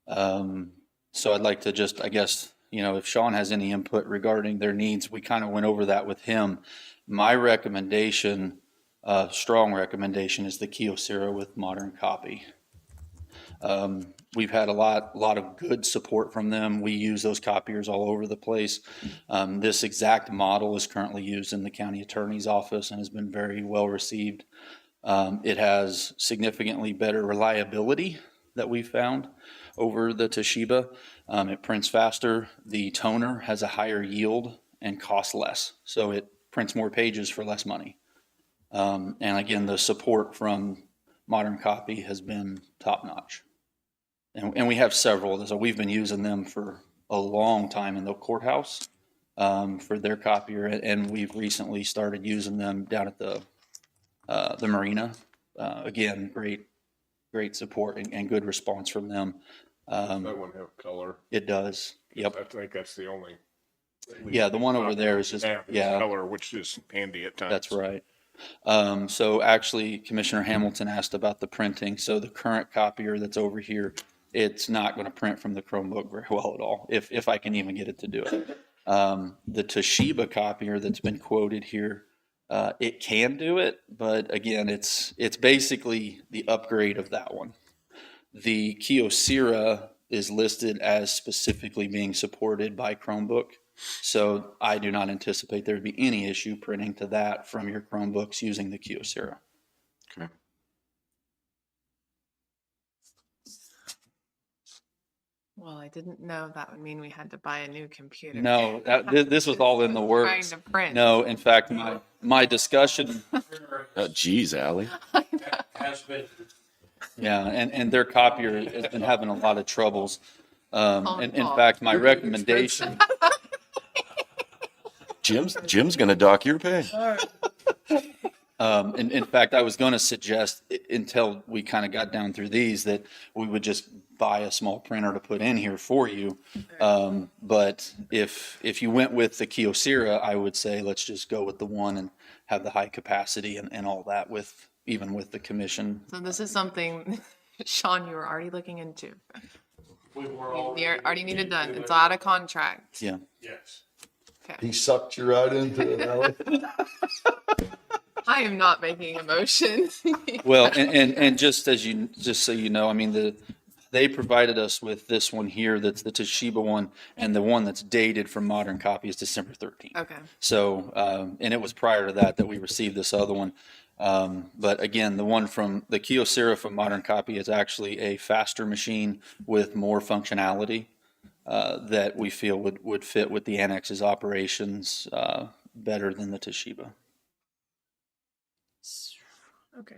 So I'd like to just, I guess, if Sean has any input regarding their needs, we kind of went over that with him. My recommendation, strong recommendation, is the Kyocera with Modern Copy. We've had a lot of good support from them. We use those copiers all over the place. This exact model is currently used in the county attorney's office and has been very well received. It has significantly better reliability that we found over the Toshiba. It prints faster. The toner has a higher yield and costs less. So it prints more pages for less money. And again, the support from Modern Copy has been top notch. And we have several. So we've been using them for a long time in the courthouse for their copier. And we've recently started using them down at the marina. Again, great support and good response from them. That one have color. It does. Yep. I think that's the only. Yeah, the one over there is just, yeah. Color, which is handy at times. That's right. So actually, Commissioner Hamilton asked about the printing. So the current copier that's over here, it's not going to print from the Chromebook very well at all, if I can even get it to do it. The Toshiba copier that's been quoted here, it can do it, but again, it's basically the upgrade of that one. The Kyocera is listed as specifically being supported by Chromebook. So I do not anticipate there would be any issue printing to that from your Chromebooks using the Kyocera. Okay. Well, I didn't know that would mean we had to buy a new computer. No, this was all in the Trying works. to print. No, in fact, my discussion, Geez, Ally. yeah, and their copier has been having a lot of troubles. And in fact, my recommendation, Jim's gonna dock your pay. in fact, I was going to suggest until we kind of got down through these that we would just buy a small printer to put in here for you. But if you went with the Kyocera, I would say let's just go with the one and have the high capacity and all that even with the commission. So this is something, Sean, you were already looking into. You already need it done. It's out of contract. Yeah. Yes. He sucked you right into it, Ally. I am not making a motion. Well, and just so you know, I mean, they provided us with this one here, that's the Toshiba one, and the one that's dated from Modern Copy is December 13th. Okay. So, and it was prior to that we received this other one. But again, the one from the Kyocera from Modern Copy is actually a faster machine with more functionality that we feel would fit with the Annex's operations better than the Toshiba. Okay.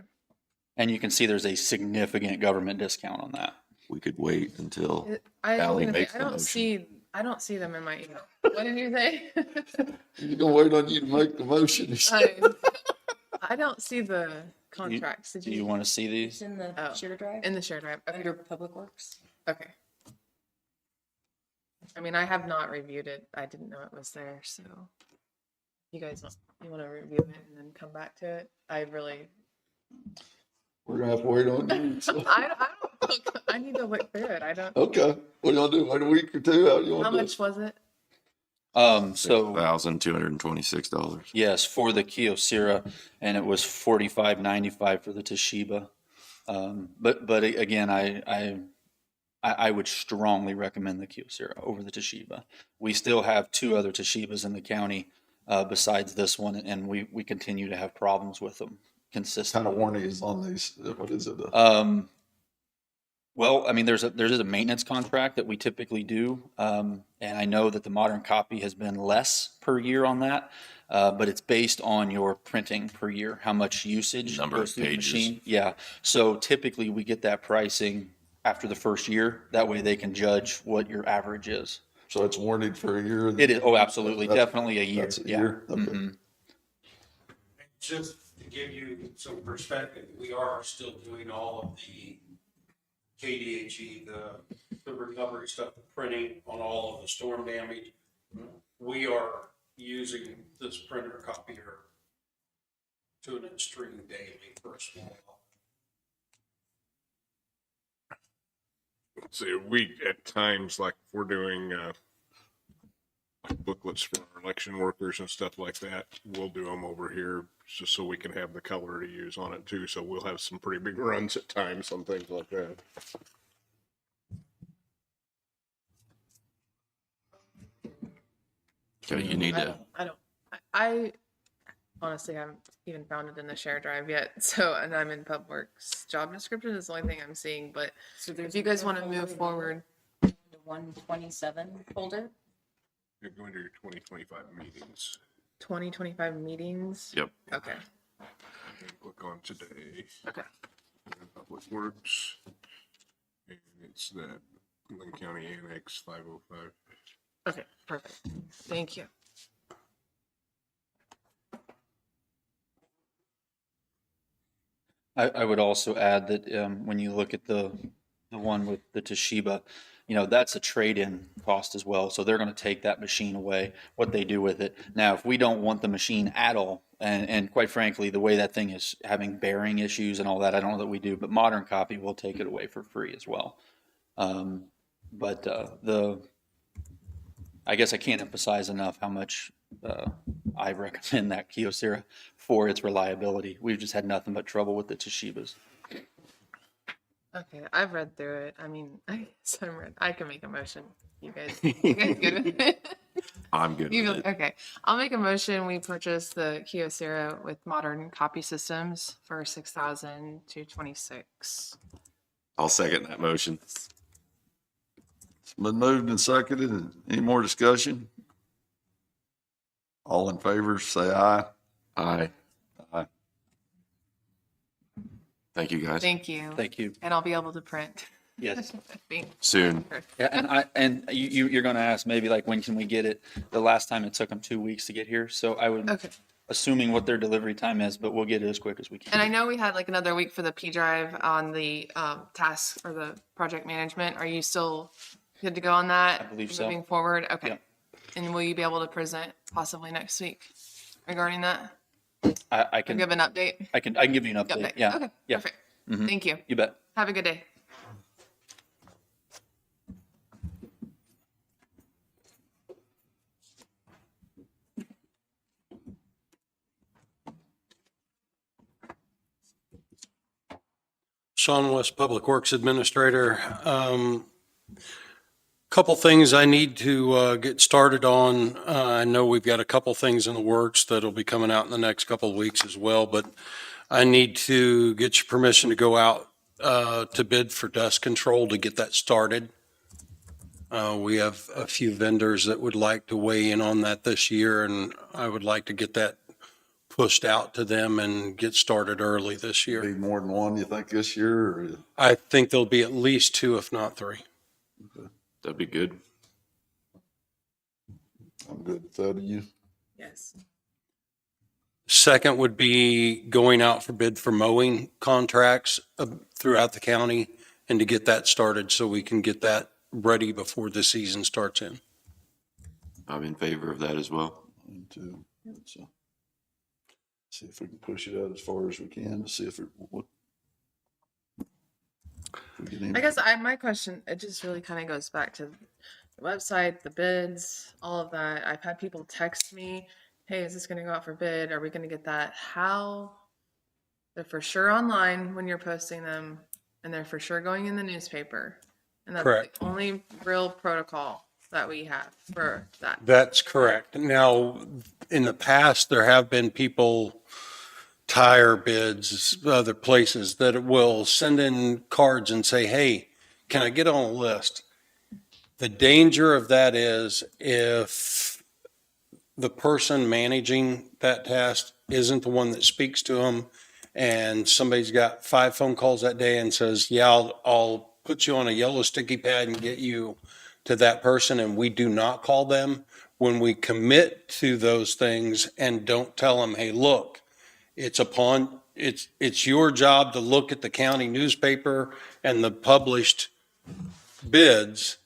And you can see there's a significant government discount on that. We could wait until I Ally was gonna say, makes the motion. I don't see them in my email. What did you say? You're gonna wait on you to make the motion. I don't see the contracts. Did Do you want to see It's these? in the Oh. share drive, in the share drive? Okay. under Public Works. Okay. I mean, I have not reviewed it. I didn't know it was there, so you guys want to review it and then come back to it? I really, We're gonna have to wait on you. So. I don't, I need to look through it. I don't, Okay, what do y'all do? Wait a week or two? How do you how want to do much was it? So $1,226. yes, for the Kyocera, and it was $45.95 for the Toshiba. But again, I would strongly recommend the Kyocera over the Toshiba. We still have two other Toshibas in the county besides this one, and we continue to have problems with them kind consistently. of warning is on these? What is it? Well, I mean, there's a maintenance contract that we typically do, and I know that the Modern Copy has been less per year on that, but it's based on your printing per year, how much usage Number of goes through the pages. machine. Yeah, so typically we get that pricing after the first year. That way they can judge what your average is. So it's warranted for a year? It is, oh, absolutely, That's- definitely a year. That's a Yeah. year? Okay. Mhm. Just to give you some perspective, we are still doing all of the KDHE, the recovery stuff, the printing on all of the storm damage. We are using this printer copier to an extreme daily for a small. So we, at times, like if we're doing like booklets for our election workers and stuff like that, we'll do them over here just so we can have the color to use on it too. So we'll have some pretty big runs at times on things like that. Okay, you need to, I honestly haven't even found it in the share drive yet. So, and I'm in Pub Works. Job description is the only thing I'm seeing, but So if you guys want to move forward, The 127 folder. You're going to your 2025 meetings. 2025 meetings. yep. Okay. Click on today. Okay. Public Works. And it's that Linn County Annex 505. Okay. Perfect. Thank you. I would also add that when you look at the one with the Toshiba, you know, that's a trade-in cost as well. So they're going to take that machine away, what they do with it. Now, if we don't want the machine at all, and quite frankly, the way that thing is having bearing issues and all that, I don't know that we do, but Modern Copy will take it away for free as well. I guess I can't emphasize enough how much I recommend that Kyocera for its reliability. We've just had nothing but trouble with the Toshibas. Okay. I've read through it. I mean, I can make a motion. You guys good with it? I'm good with it. Okay. I'll make a motion. We purchase the Kyocera with Modern Copy Systems for $6,226. I'll second that motion. It's been moved and seconded. Any more discussion? All in favor, say aye. Aye. Aye. Thank you, guys. Thank you. Thank you. And I'll be able to print. Yes. Soon. Yeah, and you're going to ask maybe like when can we get it? The last time it took them 2 weeks to get here, so I would, Okay. assuming what their delivery time is, but we'll get it as quick as we can. And I know we had like another week for the P drive on the task or the project management. Are you still good to go on that? I believe so. Moving forward? Okay. Yep. And will you be able to present possibly next week regarding that? I Or can give an update? I can give you an update. Update. Yeah. Okay. Yeah. Perfect. Mhm. Thank you. You bet. Have a good day. Sean West, Public Works Administrator. Couple things I need to get started on. I know we've got a couple things in the works that'll be coming out in the next couple of weeks as well, but I need to get your permission to go out to bid for dust control to get that started. We have a few vendors that would like to weigh in on that this year, and I would like to get that pushed out to them and get started early this Be year. more than one, you think, this year, or? I think there'll be at least 2, if not 3. That'd be good. I'm good with that, you? Yes. Second would be going out for bid for mowing contracts throughout the county and to get that started so we can get that ready before the season starts in. I'm in favor of that as well. Me too. So, see if we can push it out as far as we can, to see if it, what. if we get any- I guess my question, it just really kind of goes back to the website, the bids, all of that. I've had people text me, hey, is this going to go out for bid? Are we going to get that? How? They're for sure online when you're posting them, and they're for sure going in the newspaper. And that's Correct. the only real protocol that we have for that. That's correct. Now, in the past, there have been people, tire bids, other places that will send in cards and say, hey, can I get on a list? The danger of that is if the person managing that task isn't the one that speaks to them, and somebody's got 5 phone calls that day and says, yeah, I'll put you on a yellow sticky pad and get you to that person, and we do not call them, when we commit to those things and don't tell them, hey, look, it's your job to look at the county newspaper and the published bids.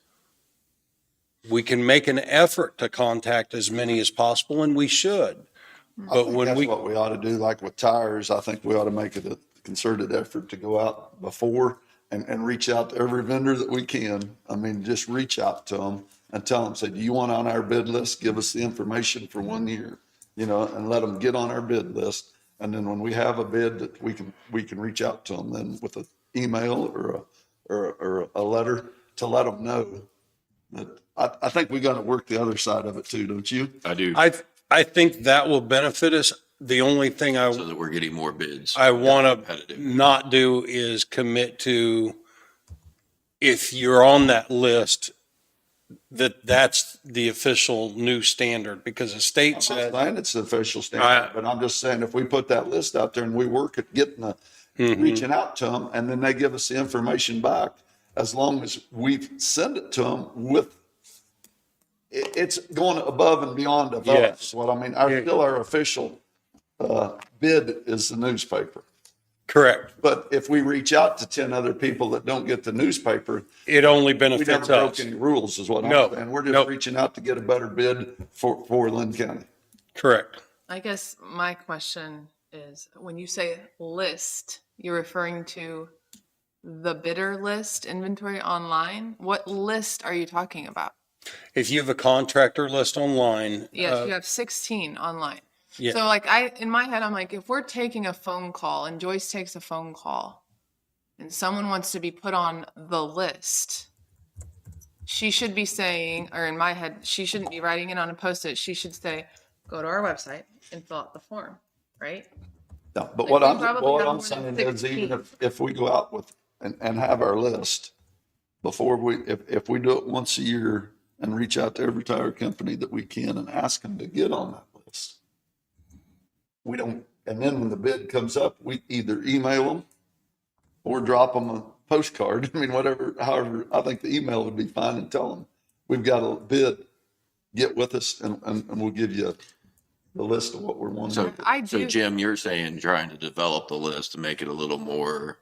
We can make an effort to contact as many as possible, and we should. I But think when that's we, what we ought to do, like with tires. I think we ought to make it a concerted effort to go out before and reach out to every vendor that we can. I mean, just reach out to them and tell them, say, do you want on our bid list? Give us the information for 1 year, and let them get on our bid list. And then when we have a bid that we can reach out to them then with an email or a letter to let them know. But I think we got to work the other side of it too, don't you? I do, I think that will benefit us. The only thing so that we're getting more bids. I want to Competitive. not do is commit to, if you're on that list, that's the official new standard, because the state I'm said, not saying it's the official standard, but I'm just saying if we put that list out there and we work at getting reaching out to them, and then they give us the information back, as long as we send it to them with, it's going above and beyond of Yes. us. What I mean, our official bid is the newspaper. correct, But if we reach out to 10 other people that don't get the newspaper, it only we never benefits broke us. any rules, is what No, I'm saying. We're just nope. reaching out to get a better bid for Linn County. Correct. I guess my question is, when you say list, you're referring to the bidder list inventory online? What list are you talking about? If you have a contractor list online, Yes, you have 16 online. yeah. So in my head, I'm like, if we're taking a phone call and Joyce takes a phone call and someone wants to be put on the list, she should be saying, or in my head, she shouldn't be writing it on a Post-it. She should say, go to our website and fill out the form, right? No, but Like, what we I'm, probably what have I'm more than saying is 16. even if we go out with and have our list before if we do it once a year and reach out to every tire company that we can and ask them to get on that list. We don't, and then when the bid comes up, we either email them or drop them a postcard. I mean, however, I think the email would be fine, and tell them, we've got a bid, get with us and we'll give you the list of what we're wanting. So, I so do- Jim, you're saying trying to develop the list to make it a little more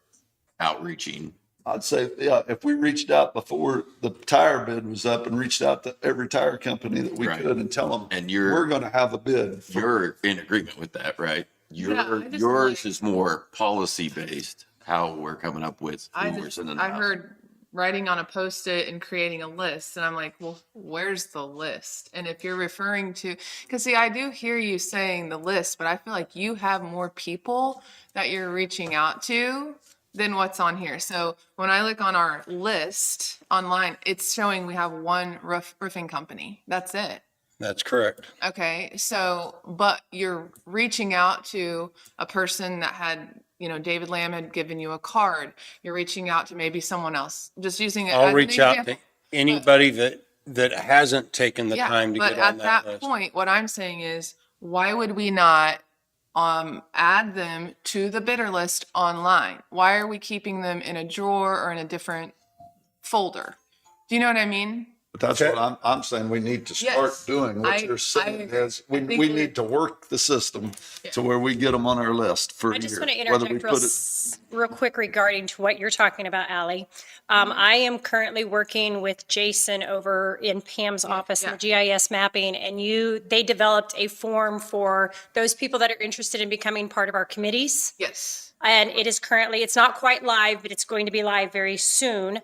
outreaching. I'd say, yeah, if we reached out before the tire bid was up and reached out to every tire company that we Right. could and tell them, And we're going to have a bid. You're in agreement with that, right? Yeah, I just Yours like- is more policy based, how we're coming up with who we're sending I out. heard writing on a Post-it and creating a list, and I'm like, well, where's the list? And if you're referring to, because see, I do hear you saying the list, but I feel like you have more people that you're reaching out to than what's on here. So when I look on our list online, it's showing we have one roofing company. That's it. That's correct. Okay, so, but you're reaching out to a person that had, David Lamb had given you a card. You're reaching out to maybe someone else, just using it as I'll an reach out example. to anybody that hasn't taken the Yeah, time to but get on at that that list. point, what I'm saying is, why would we not add them to the bidder list online? Why are we keeping them in a drawer or in a different folder? Do you know what I mean? But that's what I'm saying. We need to start Yes, doing what you're I saying agree. is we I think need to work the system to where we get them on our list for a I just year. want to Whether we interject put it, real quick regarding to what you're talking about, Ally. I am currently working with Jason over in Pam's office in the GIS mapping, and they developed a form for those people that are interested in becoming part of our committees. Yes. And it is currently, it's not quite live, but it's going to be live very soon.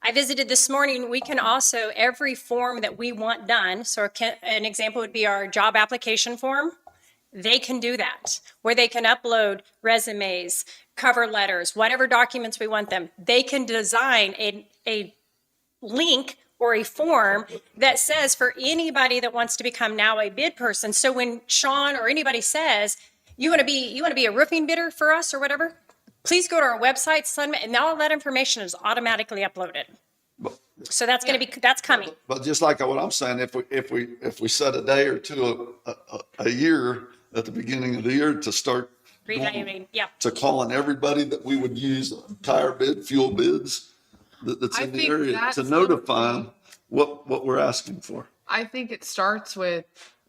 I visited this morning. We can also, every form that we want done, so an example would be our job application form. They can do that, where they can upload resumes, cover letters, whatever documents we want them. They can design a link or a form that says for anybody that wants to become now a bid person. So when Sean or anybody says, you want to be a roofing bidder for us or whatever, please go to our website, and all that information is automatically uploaded. So that's that's coming. but just like what I'm saying, if we set a day or two a year at the beginning of the year to start Reevaluating, yeah. to calling everybody that we would use tire bid, fuel bids that's I in the think area that's to notify them what we're asking for. I think it starts with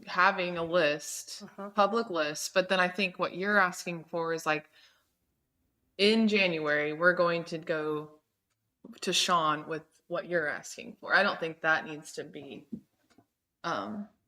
having a list, public list, but then I think what you're asking for is like, in January, we're going to go to Sean with what you're asking for. I don't think that needs to be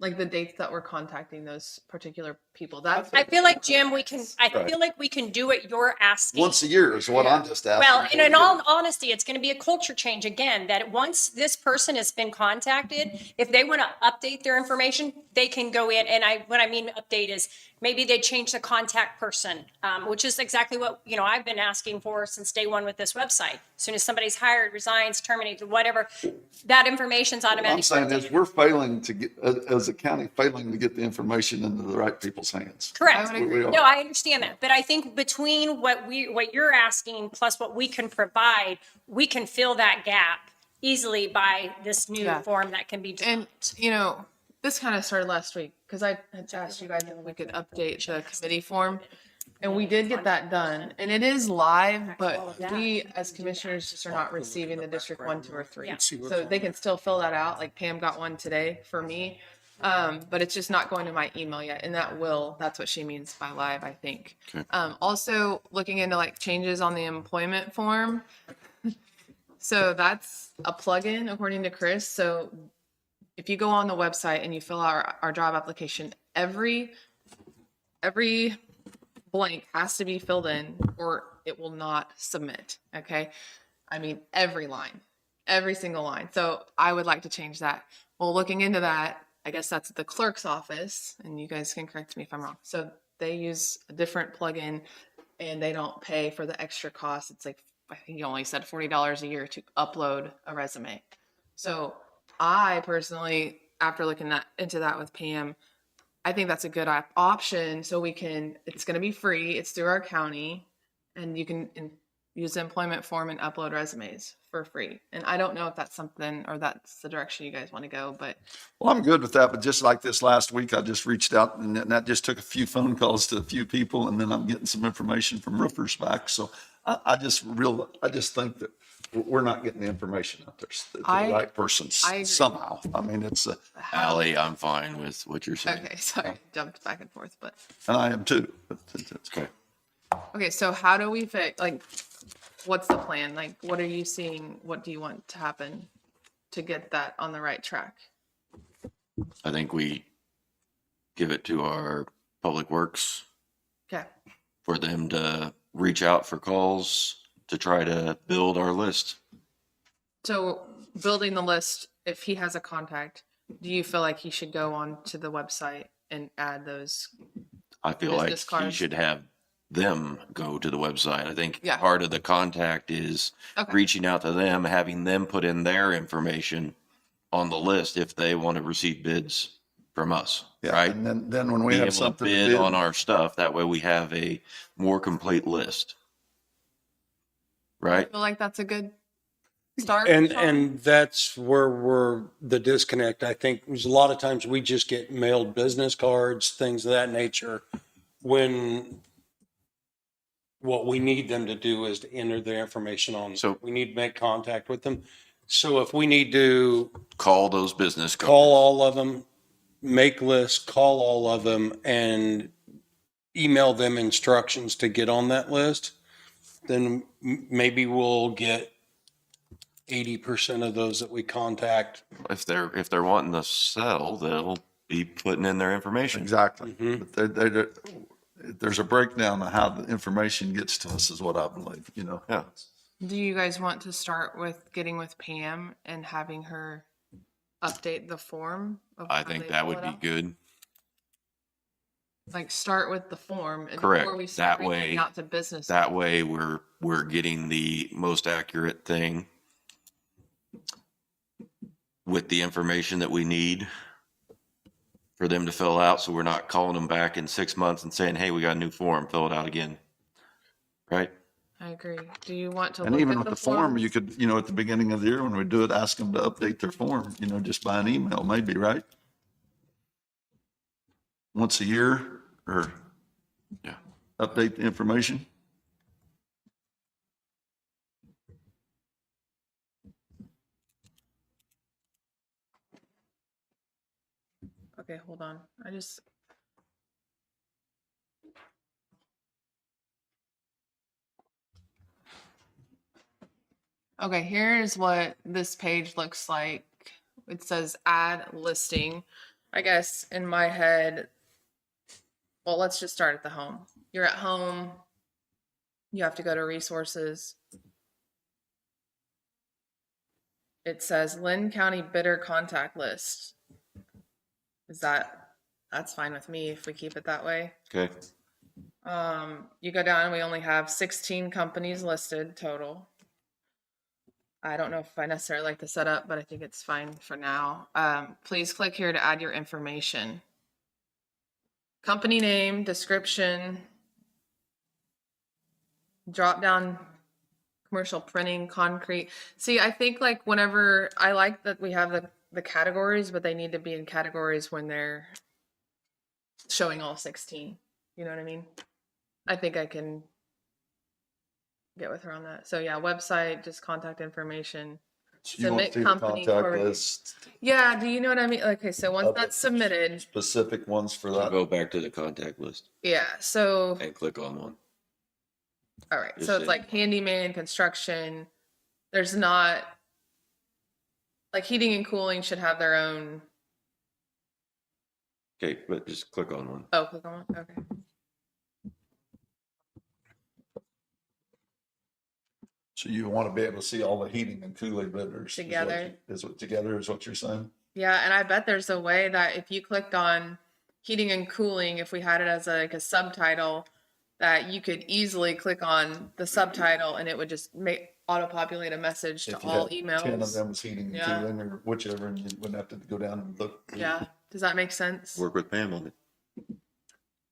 like the dates that we're contacting those particular people. That's I feel like, Jim, I feel like we can do what you're asking. Once a year is what I'm just asking. Well, and in for. all honesty, it's going to be a culture change again, that once this person has been contacted, if they want to update their information, they can go in. And what I mean update is maybe they change the contact person, which is exactly what, I've been asking for since day one with this website. As soon as somebody's hired, resigns, terminated, whatever, that information's What automatically I'm saying is updated. we're failing to get, as a county, failing to get the information into the right people's hands. Correct. I would agree. No, I understand that. But I think between what you're asking plus what we can provide, we can fill that gap easily by this new Yeah. form that can be And, developed. this kind of started last week because I had asked you guys if we could update the committee form. And we did get that done. And it is live, but we as commissioners just are not receiving the District 1, 2, or 3. Yeah. So they can still fill that out. Like Pam got one today for me. But it's just not going to my email yet. And that's what she means by live, I think. Also looking into like changes on the employment form. So that's a plugin according to Chris. So if you go on the website and you fill out our job application, every blank has to be filled in or it will not submit. Okay. I mean, every single line. So I would like to change that. Well, looking into that, I guess that's the clerk's office, and you guys can correct me if I'm wrong. So they use a different plugin and they don't pay for the extra cost. It's like, I think you only said $40 a year to upload a resume. So I personally, after looking into that with Pam, I think that's a good option. So it's going to be free. It's through our county, and you can use the employment form and upload resumes for free. And I don't know if that's something or that's the direction you guys want to go, but. Well, I'm good with that, but just like this last week, I just reached out and that just took a few phone calls to a few people, and then I'm getting some information from roofers back. So I just think that we're not getting the information out there to the right persons I agree. somehow. I mean, Ally, I'm fine with what you're saying. Okay, sorry, jumped back and forth, but. and I am too. But it's Okay. Okay, so how do we fix, like, what's the plan? Like, what are you seeing? What do you want to happen to get that on the right track? I think we give it to our public works Okay, for them to reach out for calls to try to build our list. so building the list, if he has a contact, do you feel like he should go on to the website and add those? I feel like Business he cards. should have them go to the website. I think Yeah. part of the contact is Okay. reaching out to them, having them put in their information on the list if they want to receive bids from us, Yeah, right? and then when we Be have able to something to bid bid, on our stuff. That way we have a more complete list. I Right? feel like that's a good start. And, Sean. and that's where we're the disconnect. I think there's a lot of times we just get mailed business cards, things of that nature, when what we need them to do is to enter their information on. So- We need to make contact with them. So if we need to Call those business cards. call all of them, make lists, call all of them, and email them instructions to get on that list, then maybe we'll get 80% of those that we contact. If they're wanting to sell, they'll be putting in their information. exactly. Mhm. But there's a breakdown of how the information gets to us is what I believe, you know? Yeah. Do you guys want to start with getting with Pam and having her update the form? Of I how think they that fill would it be out? good. Like start with the form and Correct. before we start That way- reaching out to business. That way we're getting the most accurate thing with the information that we need for them to fill out. So we're not calling them back in 6 months and saying, hey, we got a new form, fill it out again. Right? I agree. Do you want to And look even at with the the form, forms? you could, you know, at the beginning of the year when we do it, ask them to update their form, you know, just by an email, maybe, right? Once a year or Yeah. update the information. Okay, hold on. I just. Okay, here's what this page looks like. It says add listing. I guess in my head, well, let's just start at the home. You're at home. You have to go to resources. It says Linn County bidder contact list. That's fine with me if we keep it that way. Okay. You go down, we only have 16 companies listed total. I don't know if I necessarily like the setup, but I think it's fine for now. Please click here to add your information. Company name, description, drop down commercial printing, concrete. See, I think like whenever, I like that we have the categories, but they need to be in categories when they're showing all 16. You know what I mean? I think I can get with her on that. So yeah, website, just contact information. So you want to Submit see the company contact for- list, Yeah, do you know what I mean? Okay, so once that's submitted, specific ones for So that. go back to the contact list yeah, so, and click on one. all right, Just so it's say- like handyman, construction. There's not, like heating and cooling should have their own, Okay, but just click on one. oh, click on one, okay. So you want to be able to see all the heating and cooling bidders. Together. Together is what you're saying? Yeah, and I bet there's a way that if you clicked on heating and cooling, if we had it as like a subtitle, that you could easily click on the subtitle and it would just make auto-populate a message to If you all had 10 of emails. them was heating and Yeah. cooling or whichever, and you wouldn't have to go down and look. Yeah, does that make sense? Work with Pam on it.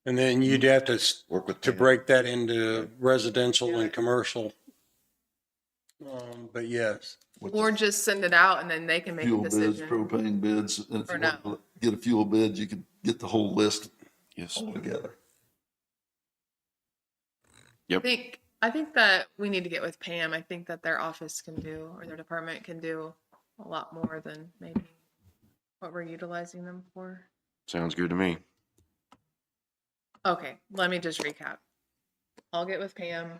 And then you'd have Work with to Pam. break that into residential Yeah. and commercial. But yes. with Or the just send it out and then they can make a fuel bids, decision. propane bids. And if Or you want to get a fuel bid, you could get the whole list Yes. all together. I think that we need to get with Pam. I think that their office can do, or their department can do a lot more than maybe what we're utilizing them for. Sounds good to me. Okay, let me just recap. I'll get with Pam.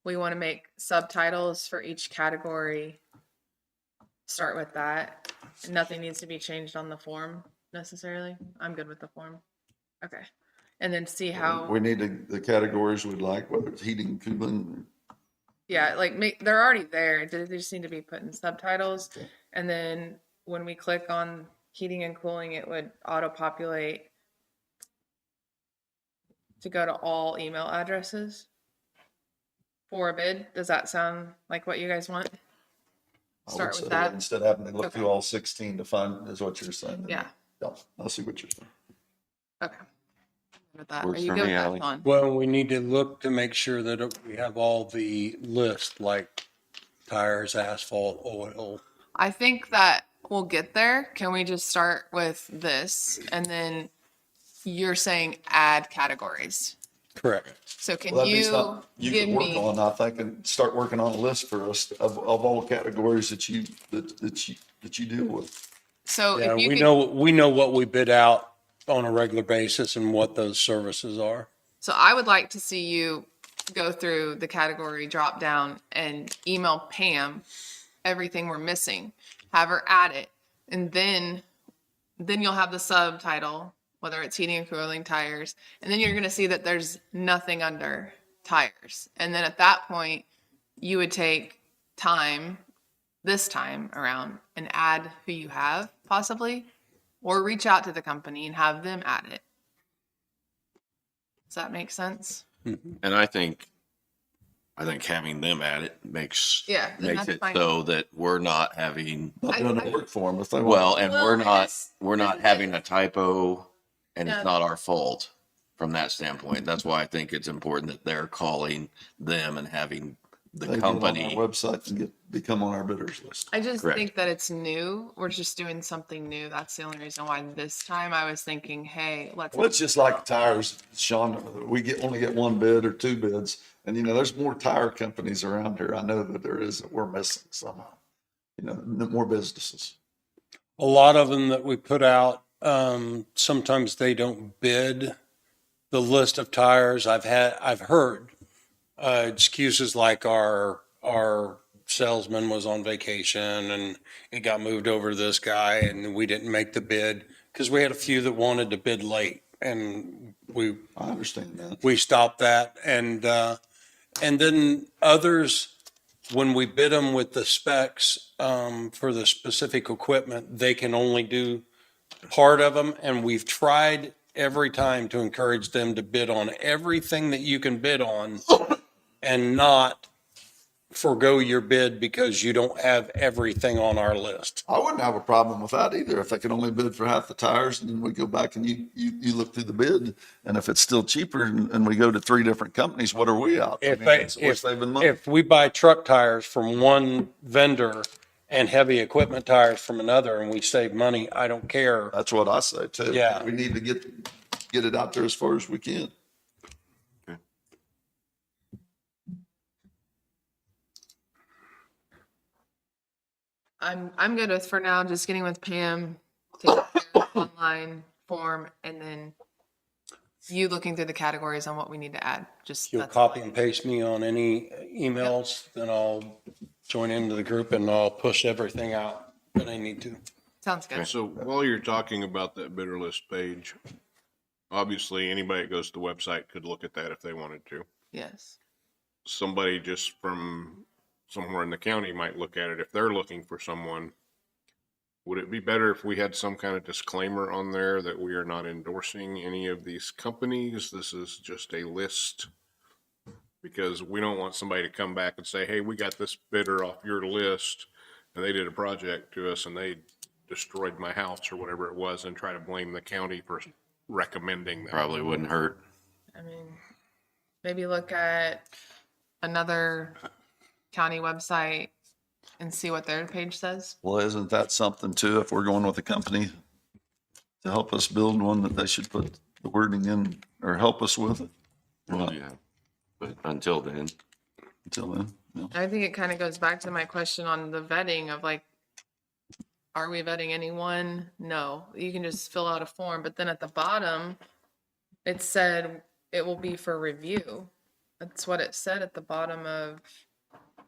We want to make subtitles for each category. Start with that. Nothing needs to be changed on the form necessarily. I'm good with the form. Okay. And then see how, We need the categories we'd like, whether it's heating, cooling. yeah, like they're already there. They just need to be put in subtitles. And then when we click on heating and cooling, it would auto-populate to go to all email addresses for a bid. Does that sound like what you guys want? I would Start say with that. instead of having to look Okay. through all 16 to find, is what you're saying. Yeah. Yeah, I see what you're saying. Okay. With that, Works are you for good me, with that, Ally. Sean? Well, we need to look to make sure that we have all the list, like tires, asphalt, oil. I think that we'll get there. Can we just start with this? And then you're saying add categories. Correct. So can Well, that means you not, you give could work me, on, I think, and start working on a list for us of all categories that you deal with. so Yeah, if you we could, know what we bid out on a regular basis and what those services are. so I would like to see you go through the category drop down and email Pam everything we're missing, have her add it, and then you'll have the subtitle, whether it's heating and cooling, tires, and then you're going to see that there's nothing under tires. And then at that point, you would take time this time around and add who you have possibly, or reach out to the company and have them add it. Does that make sense? And I think having them at it makes Yeah, then makes that's it fine. so that we're not having, Not doing the work for them if they want. well, and Well, we're not having a typo, and Yeah. it's not our fault from that standpoint. That's why I think it's important that they're calling them and having the They get on our company. website and become on our bidders list. I just Correct. think that it's new. We're just doing something new. That's the only reason why this time I was thinking, hey, let's. Well, it's just like tires, Sean, we only get one bid or two bids. And there's more tire companies around here. I know that there is, that we're missing somehow. More businesses. A lot of them that we put out, sometimes they don't bid the list of tires. I've heard excuses like our salesman was on vacation and it got moved over to this guy and we didn't make the bid because we had a few that wanted to bid late and I understand that. we stopped that. And then others, when we bid them with the specs for the specific equipment, they can only do part of them. And we've tried every time to encourage them to bid on everything that you can bid on and not forego your bid because you don't have everything on our list. I wouldn't have a problem with that either. If they can only bid for half the tires and then we go back and you look through the bid. And if it's still cheaper and we go to 3 different companies, what are we out? We're saving money. If we buy truck tires from one vendor and heavy equipment tires from another and we save money, I don't care. That's what I say too. Yeah. We need to get it out there as far as we can. I'm good with for now just getting with Pam, taking care of the online form, and then you looking through the categories on what we need to add. Just You'll that's copy fine. and paste me on any emails, then I'll join into the group and I'll push everything out that I need to. Sounds good. So while you're talking about that bidder list page, obviously anybody that goes to the website could look at that if they wanted to. Yes. Somebody just from somewhere in the county might look at it if they're looking for someone. Would it be better if we had some kind of disclaimer on there that we are not endorsing any of these companies? This is just a list. Because we don't want somebody to come back and say, hey, we got this bidder off your list and they did a project to us and they destroyed my house or whatever it was, and try to blame the county for recommending them. Probably wouldn't hurt. I mean, maybe look at another county website and see what their page says. Well, isn't that something too, if we're going with a company to help us build one, that they should put the wording in or help us with it? Well, yeah. But until then, Until then, no. I think it kind of goes back to my question on the vetting of like, are we vetting anyone? No, you can just fill out a form, but then at the bottom, it said it will be for review. That's what it said at the bottom of,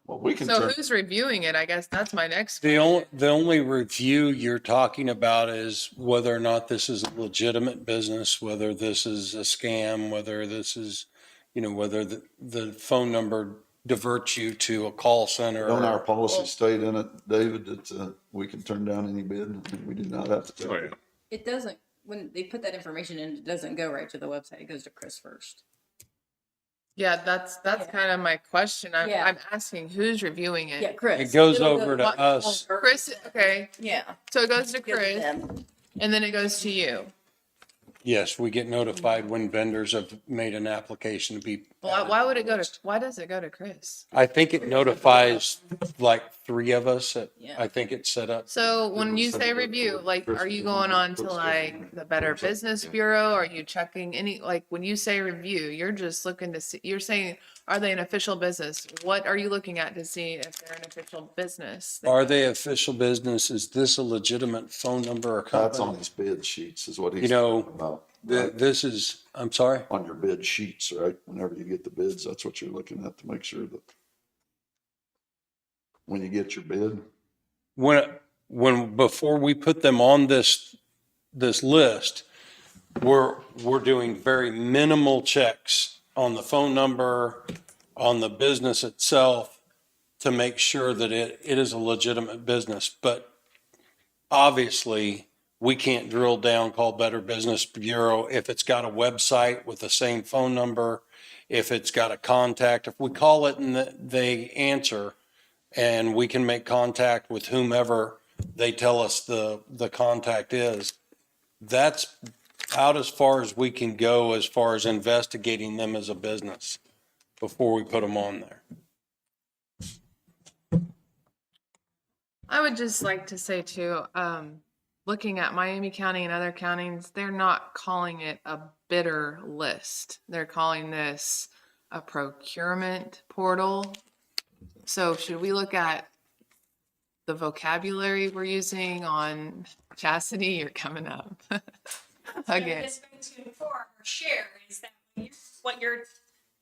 Well, we can so turn, who's reviewing it? I guess that's my next. The only review you're talking about is whether or not this is a legitimate business, whether this is a scam, whether this is, whether the phone number diverts you to a call center. don't our policy state in it, David, that we can turn down any bid? We do not have to. Oh, yeah. It doesn't when they put that information in, it doesn't go right to the website. It goes to Chris first. Yeah, that's Yeah. kind of my question. Yeah. I'm asking who's reviewing it? Yeah, Chris. It goes It'll over go- to us. Chris, okay, Yeah. so it goes to Goes to Chris them. and then it goes to you. Yes, we get notified when vendors have made an application to be. Why would it go to, why does it go to Chris? I think it notifies like 3 of us. Yeah. I think it's set up. So when you say review, like, are you going on to like the Better Business Bureau? Are you checking any, like, when you say review, you're just looking to see, you're saying, are they an official business? What are you looking at to see if they're an official business? Are they official business? Is this a legitimate phone number or That's on company? his bid sheets is what he's You know, talking about. right? This is, I'm sorry? On your bid sheets, right? Whenever you get the bids, that's what you're looking at to make sure that when you get your bid, Before we put them on this list, we're doing very minimal checks on the phone number, on the business itself, to make sure that it is a legitimate business. But obviously, we can't drill down, call Better Business Bureau if it's got a website with the same phone number, if it's got a contact. If we call it and they answer, and we can make contact with whomever they tell us the contact is, that's out as far as we can go as far as investigating them as a business before we put them on there. I would just like to say too, looking at Miami County and other counties, they're not calling it a bidder list. They're calling this a procurement portal. So should we look at the vocabulary we're using on Chastity? You're coming up. Again. What is going to inform or share is that what you're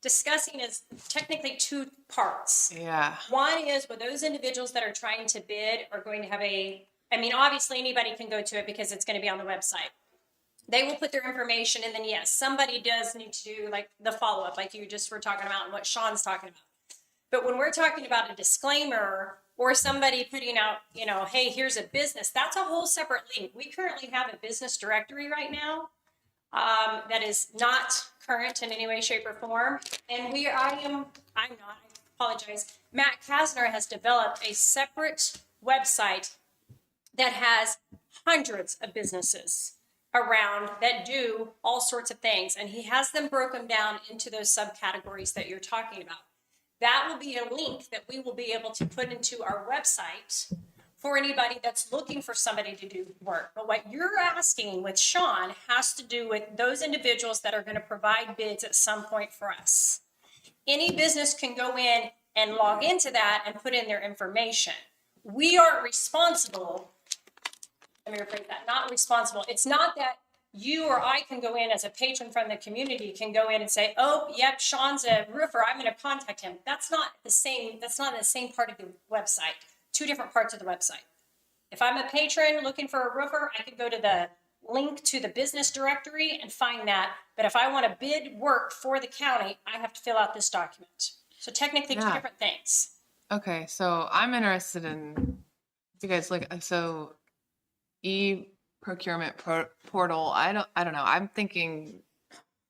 discussing is technically 2 parts. Yeah. One is with those individuals that are trying to bid are going to have obviously anybody can go to it because it's going to be on the website. They will put their information and then yes, somebody does need to do like the follow-up like you just were talking about and what Sean's talking about. But when we're talking about a disclaimer or somebody putting out, hey, here's a business, that's a whole separate link. We currently have a business directory right now that is not current in any way, shape, or form. And I apologize. Matt Kasner has developed a separate website that has hundreds of businesses around that do all sorts of things. And he has them broken down into those subcategories that you're talking about. That will be a link that we will be able to put into our website for anybody that's looking for somebody to do work. But what you're asking with Sean has to do with those individuals that are going to provide bids at some point for us. Any business can go in and log into that and put in their information. We aren't responsible. Let me rephrase that. Not responsible. It's not that you or I can go in as a patron from the community can go in and say, oh, yep, Sean's a roofer. I'm going to contact him. That's not the same. That's not the same part of the website. 2 different parts of the website. If I'm a patron looking for a roofer, I can go to the link to the business directory and find that. But if I want to bid work for the county, I have to fill out this document. So technically 2 Yeah. different things. Okay, so I'm interested in, you guys look, so e-procurement portal, I don't know, I'm thinking,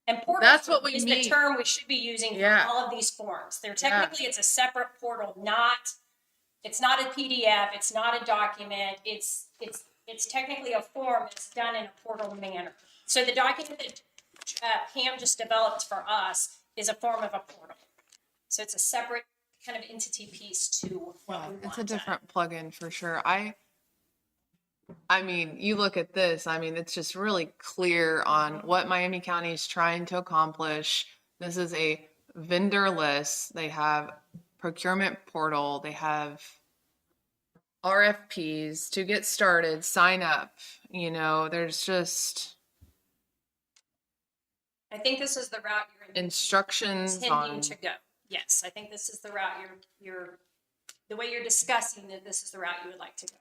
And portal That's what we is mean. the term we should be using Yeah. for all of these forms. They're technically, it's a separate portal, it's not a PDF, it's not a document, it's technically a form that's done in a portal manner. So the document that Pam just developed for us is a form of a portal. So it's a separate kind of entity piece to what we want. it's a different plugin for sure. I mean, you look at this, I mean, it's just really clear on what Miami County is trying to accomplish. This is a vendor list. They have procurement portal. They have RFPs to get started, sign up. There's just I think this is the route you're instructions intending on. to go. Yes, I think this is the route the way you're discussing that this is the route you would like to go.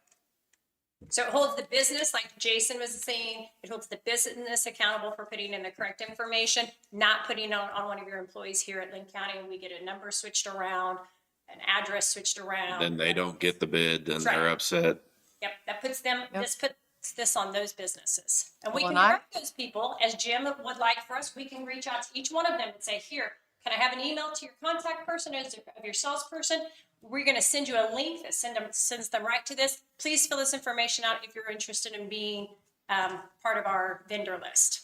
So it holds the business, like Jason was saying, it holds the business accountable for putting in the correct information, not putting on one of your employees here at Linn County and we get a number switched around, an address switched around. Then they don't get the bid and Right. they're upset. Yep, that puts them, Yep. this this on those businesses. And we Well, can and I- direct those people, as Jim would like for us, we can reach out to each one of them and say, here, can I have an email to your contact person of your salesperson? We're going to send you a link that sends them right to this. Please fill this information out if you're interested in being part of our vendor list.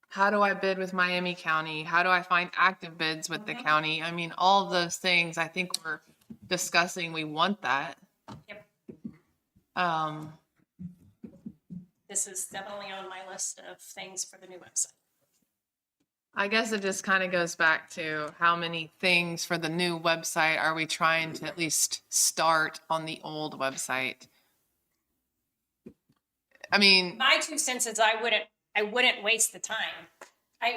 How do I bid with Miami County? How do I find active bids with the county? I mean, all of those things, I think we're discussing, we want that. Yep. This is definitely on my list of things for the new website. I guess it just kind of goes back to how many things for the new website are we trying to at least start on the old website? I mean, My 2 cents is I wouldn't waste the time.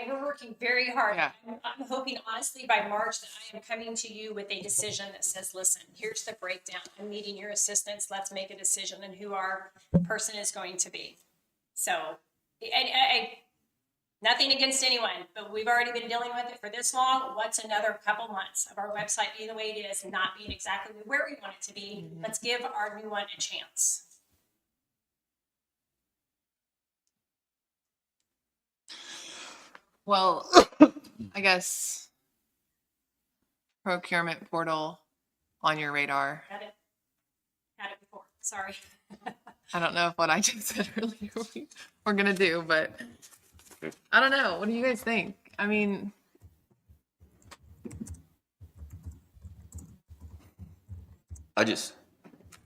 We're working very hard. Yeah. I'm hoping honestly by March that I am coming to you with a decision that says, listen, here's the breakdown. I'm needing your assistance. Let's make a decision on who our person is going to be. So, nothing against anyone, but we've already been dealing with it for this long. What's another couple months of our website being the way it is and not being exactly where we want it to be? Let's give our new one a chance. well, I guess procurement portal on your radar. Had it before. Sorry. I don't know if what I just said earlier we're gonna do, but I don't know. What do you guys think? I mean,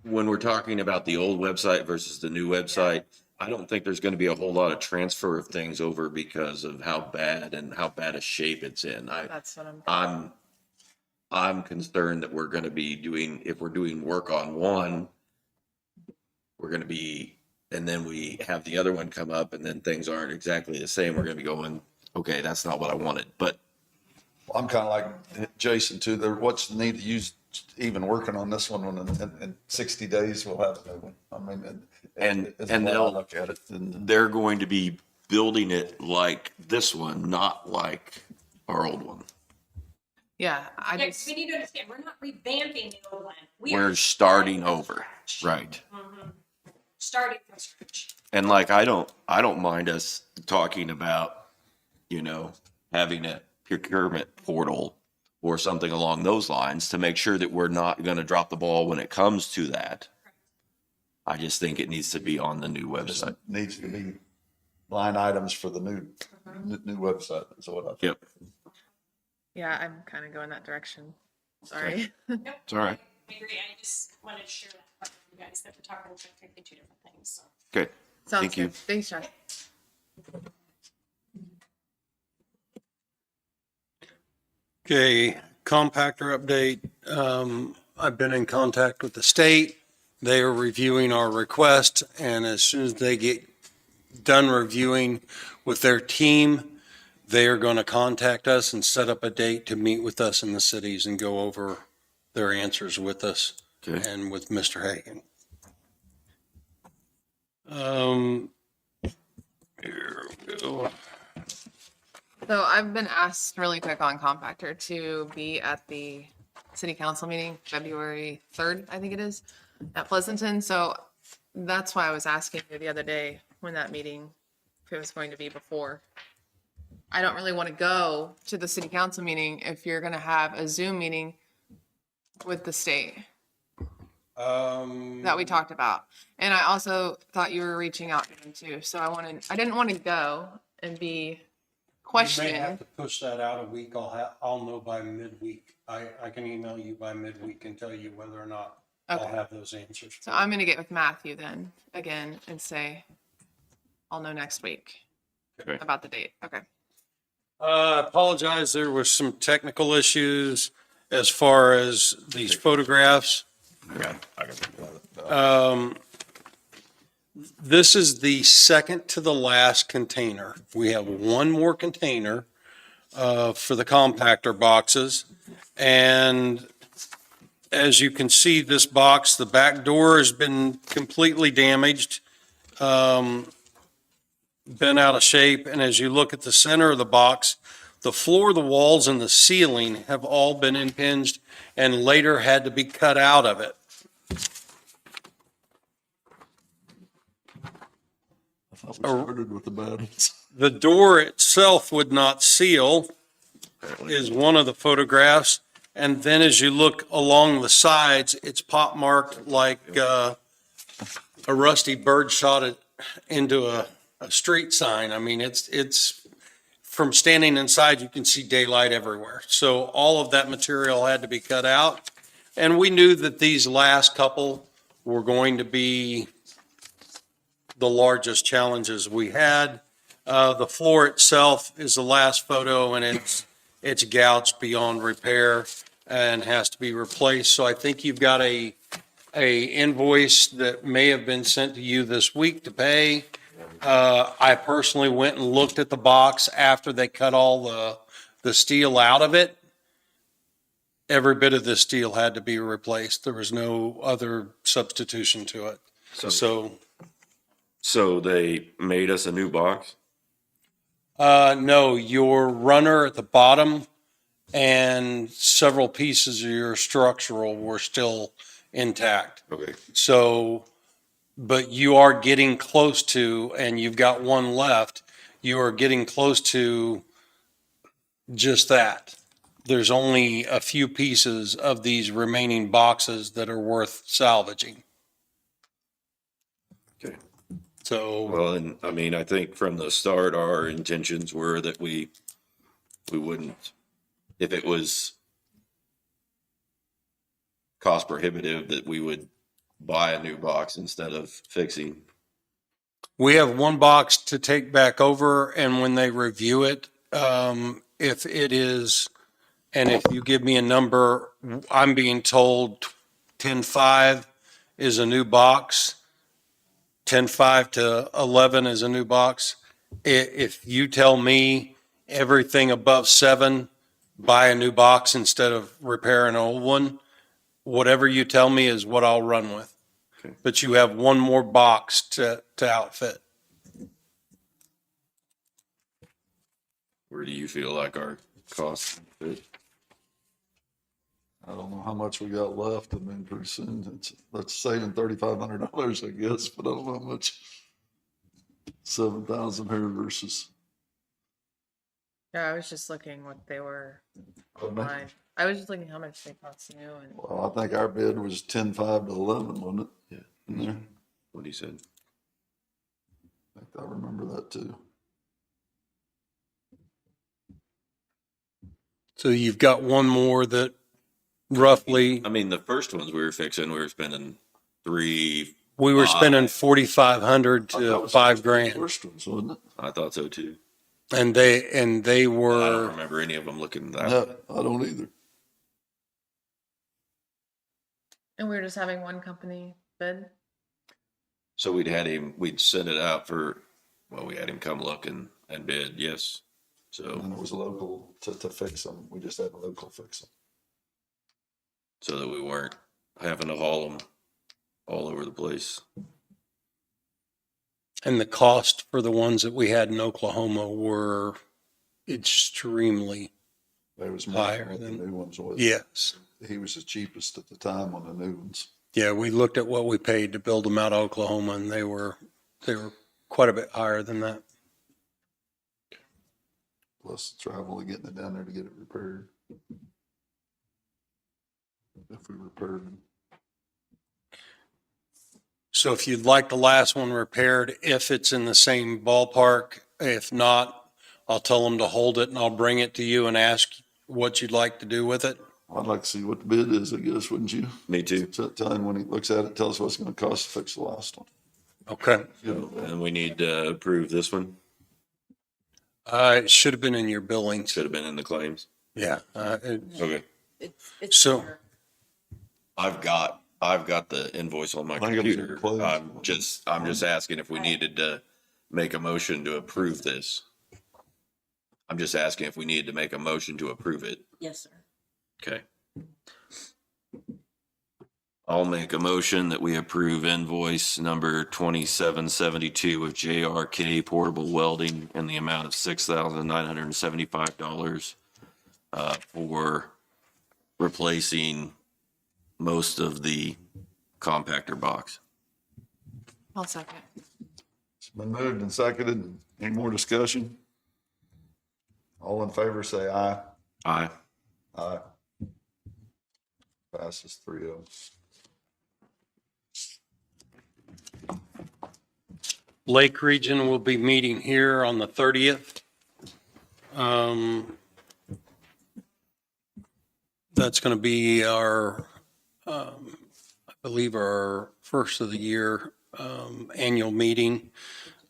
When we're talking about the old website versus the new website, I don't think there's going to be a whole lot of transfer of things over because of how bad a shape it's in. that's what I'm. I'm concerned that we're going to be if we're doing work on one, we're going to be, and then we have the other one come up and then things aren't exactly the same. We're going to be going, okay, that's not what I wanted. But I'm kind of like Jason too. What's the need to use even working on this one in 60 days? We'll have a new one. I mean, And is the way I they'll- look at it. And they're going to be building it like this one, not like our old one. Yeah, I Yeah, just. we need to understand, we're not revamping the old one. We're starting over. Right. Starting from scratch. And like, I don't mind us talking about, having a procurement portal or something along those lines to make sure that we're not going to drop the ball when it comes to that. I just think it needs to be on the new just website. needs to be line items for the new website. That's what I think. Yep. Yeah, I'm kind of going that direction. Sorry. It's all right. I agree, I just wanted to share that part with you guys, that we're talking about completely 2 different things, so. Okay. Sounds Thank you. good. Thanks, Josh. Okay, compactor update. I've been in contact with the state. They are reviewing our request, and as soon as they get done reviewing with their team, they are going to contact us and set up a date to meet with us in the cities and go over their answers with us Okay. and with Mr. Hagan. Here we go. So I've been asked really quick on compactor to be at the city council meeting, February 3rd, I think it is, at Pleasanton. So that's why I was asking you the other day when that meeting, if it was going to be before. I don't really want to go to the city council meeting if you're going to have a Zoom meeting with the state that we talked about. And I also thought you were reaching out to them too. So I didn't want to go and be You may have questioned. to push that out a week. I'll know by midweek. I can email you by midweek and tell you whether or not I'll Okay. have those answers. So I'm going to get with Matthew then again and say, I'll know next week Okay. about the date. Okay. I apologize. There was some technical issues as far as these photographs. This is the second to the last container. We have one more container for the compactor boxes. And as you can see, this box, the back door has been completely damaged, been out of shape. And as you look at the center of the box, the floor, the walls, and the ceiling have all been impinged and later had to be cut out of it. We started with the bad ones. The door itself would not seal, Apparently. is one of the photographs. And then as you look along the sides, it's pop marked like a rusty bird shot it into a street sign. I mean, it's from standing inside, you can see daylight everywhere. So all of that material had to be cut out. And we knew that these last couple were going to be the largest challenges we had. The floor itself is the last photo, and it's gouged beyond repair and has to be replaced. So I think you've got a invoice that may have been sent to you this week to pay. I personally went and looked at the box after they cut all the steel out of it. Every bit of the steel had to be replaced. There was no other substitution to it. So they made us a new box? No, your runner at the bottom and several pieces of your structural were still intact. Okay. So, but you are getting close to, and you've got one left, you are getting close to just that. There's only a few pieces of these remaining boxes that are worth salvaging. Okay. So, Well, and I mean, I think from the start, our intentions were that we wouldn't, if it was cost prohibitive, that we would buy a new box instead of fixing. we have one box to take back over, and when they review it, if it is, and if you give me a number, I'm being told 10.5 is a new box. 10.5 to 11 is a new box. If you tell me everything above 7, buy a new box instead of repair an old one, whatever you tell me is what I'll run with. Okay. But you have one more box to outfit. Where do you feel like our cost fit? I don't know how much we got left. I mean, pretty soon that's saving $3,500, I guess, but I don't know how much 7,000 here versus. Yeah, I was just looking what they were Oh, man. online. I was just looking how much they cost new and Well, I think our bid was 10.5 to 11, wasn't it? Yeah. In there. What he said. I think I remember that too. So you've got one more that roughly, I mean, the first ones we were fixing, we were spending $3,500. we were spending 4,500 I thought it to was $5 the grand. First ones, wasn't it? I thought so too. And they I don't were, remember any of them looking that. No, I don't either. we were just having one company bid. So we'd send it out for, well, we had him come look and bid, yes. So, And it was local to fix them. We just had a local fix them. so that we weren't having to haul them all over the place. and the cost for the ones that we had in Oklahoma were extremely, They was more Higher than what the than- new ones was. yes. He was the cheapest at the time on the new ones. Yeah, we looked at what we paid to build them out of Oklahoma, and they were quite a bit higher than that. Plus travel of getting it down there to get it repaired. If we repaired them. So if you'd like the last one repaired, if it's in the same ballpark, if not, I'll tell them to hold it and I'll bring it to you and ask what you'd like to do with it. I'd like to see what the bid is, I guess, wouldn't you? Me too. Tell him when he looks at it, tell us what it's gonna cost to fix the last one. Okay. You know, And we need to approve this one. It should have been in your billings. Should have been in the claims. Yeah. Okay. It's So- there. I've got the invoice on my I think it was in computer. the claims. I'm just asking if we needed to make a motion to approve this. I'm just asking if we needed to make a motion to approve it. Yes, sir. Okay. I'll make a motion that we approve invoice number 2772 of JRK Portable Welding in the amount of $6,975 for replacing most of the compactor box. I'll second. It's Been moved and seconded. Any more discussion? All in favor, say aye. Aye. Aye. Passes 3-0. Lake Region will be meeting here on the 30th. That's going to be our, I believe, our first of the year annual meeting.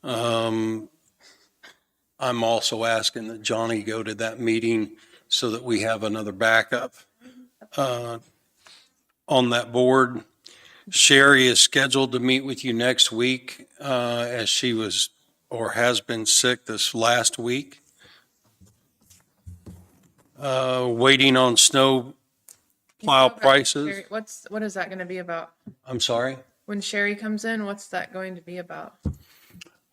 I'm also asking that Johnny go to that meeting so that we have another backup on that board. Sherry is scheduled to meet with you next week as she was or has been sick this last week. Waiting on snow plow prices. Sherry, what is that going to be about? I'm sorry? When Sherry comes in, what's that going to be about?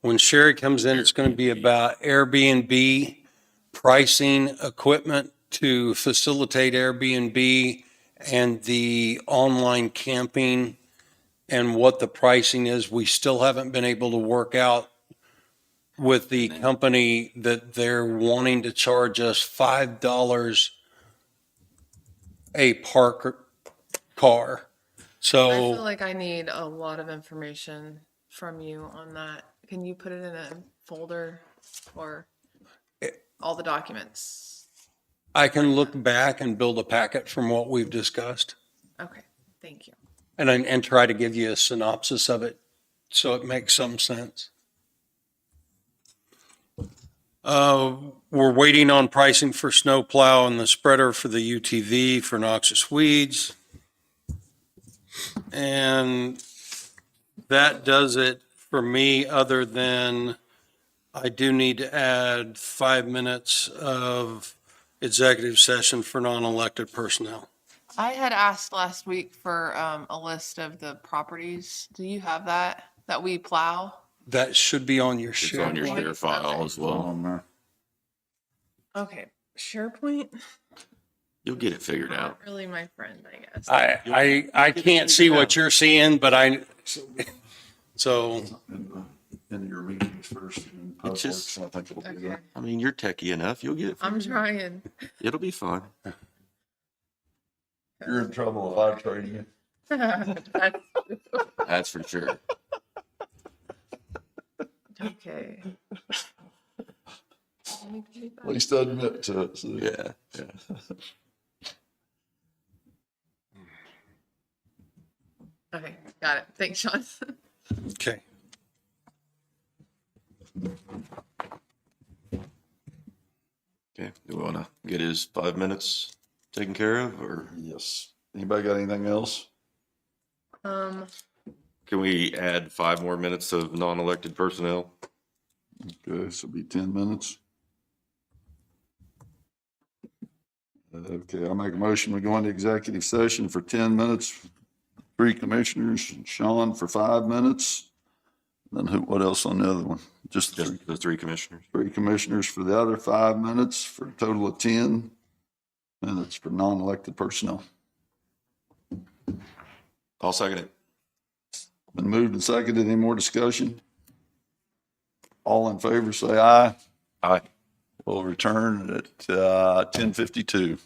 When Sherry comes in, it's going to be about Airbnb pricing equipment to facilitate Airbnb and the online camping and what the pricing is. We still haven't been able to work out with the company that they're wanting to charge us $5 a park car. I So feel like I need a lot of information from you on that. Can you put it in a folder or all the documents? I can look back and build a packet from what we've discussed Okay, thank you. and try to give you a synopsis of it so it makes some sense. We're waiting on pricing for snow plow and the spreader for the UTV for noxious weeds. And that does it for me, other than I do need to add 5 minutes of executive session for non-elected personnel. I had asked last week for a list of the properties. Do you have that we plow? That should be on your It's share. on your share file as well. On there. Okay, SharePoint? You'll get it figured Not out. really my friend, I guess. I can't see what you're seeing, but so Into your meetings first. And public, just- so I think it'll be Okay, good. I mean, you're techie enough. You'll get it. I'm trying. It'll be fun. You're in trouble if I trade you. That's That's for sure. okay. At least admit to it. So. Yeah. Yeah. Okay, got it. Thanks, Sean. okay. Okay. Do we want to get his 5 minutes taken care of, or Yes. Anybody got anything else? Um, can we add 5 more minutes of non-elected personnel? Okay, this will be 10 minutes. Okay, I'll make a motion. We go into executive session for 10 minutes. 3 commissioners, Sean for 5 minutes. Then what else on the other one? Just Just the 3 commissioners. 3 commissioners for the other 5 minutes for a total of 10 minutes for non-elected personnel. I'll second it. Been moved and seconded. Any more discussion? All in favor, say aye. Aye. We'll return at 10:52.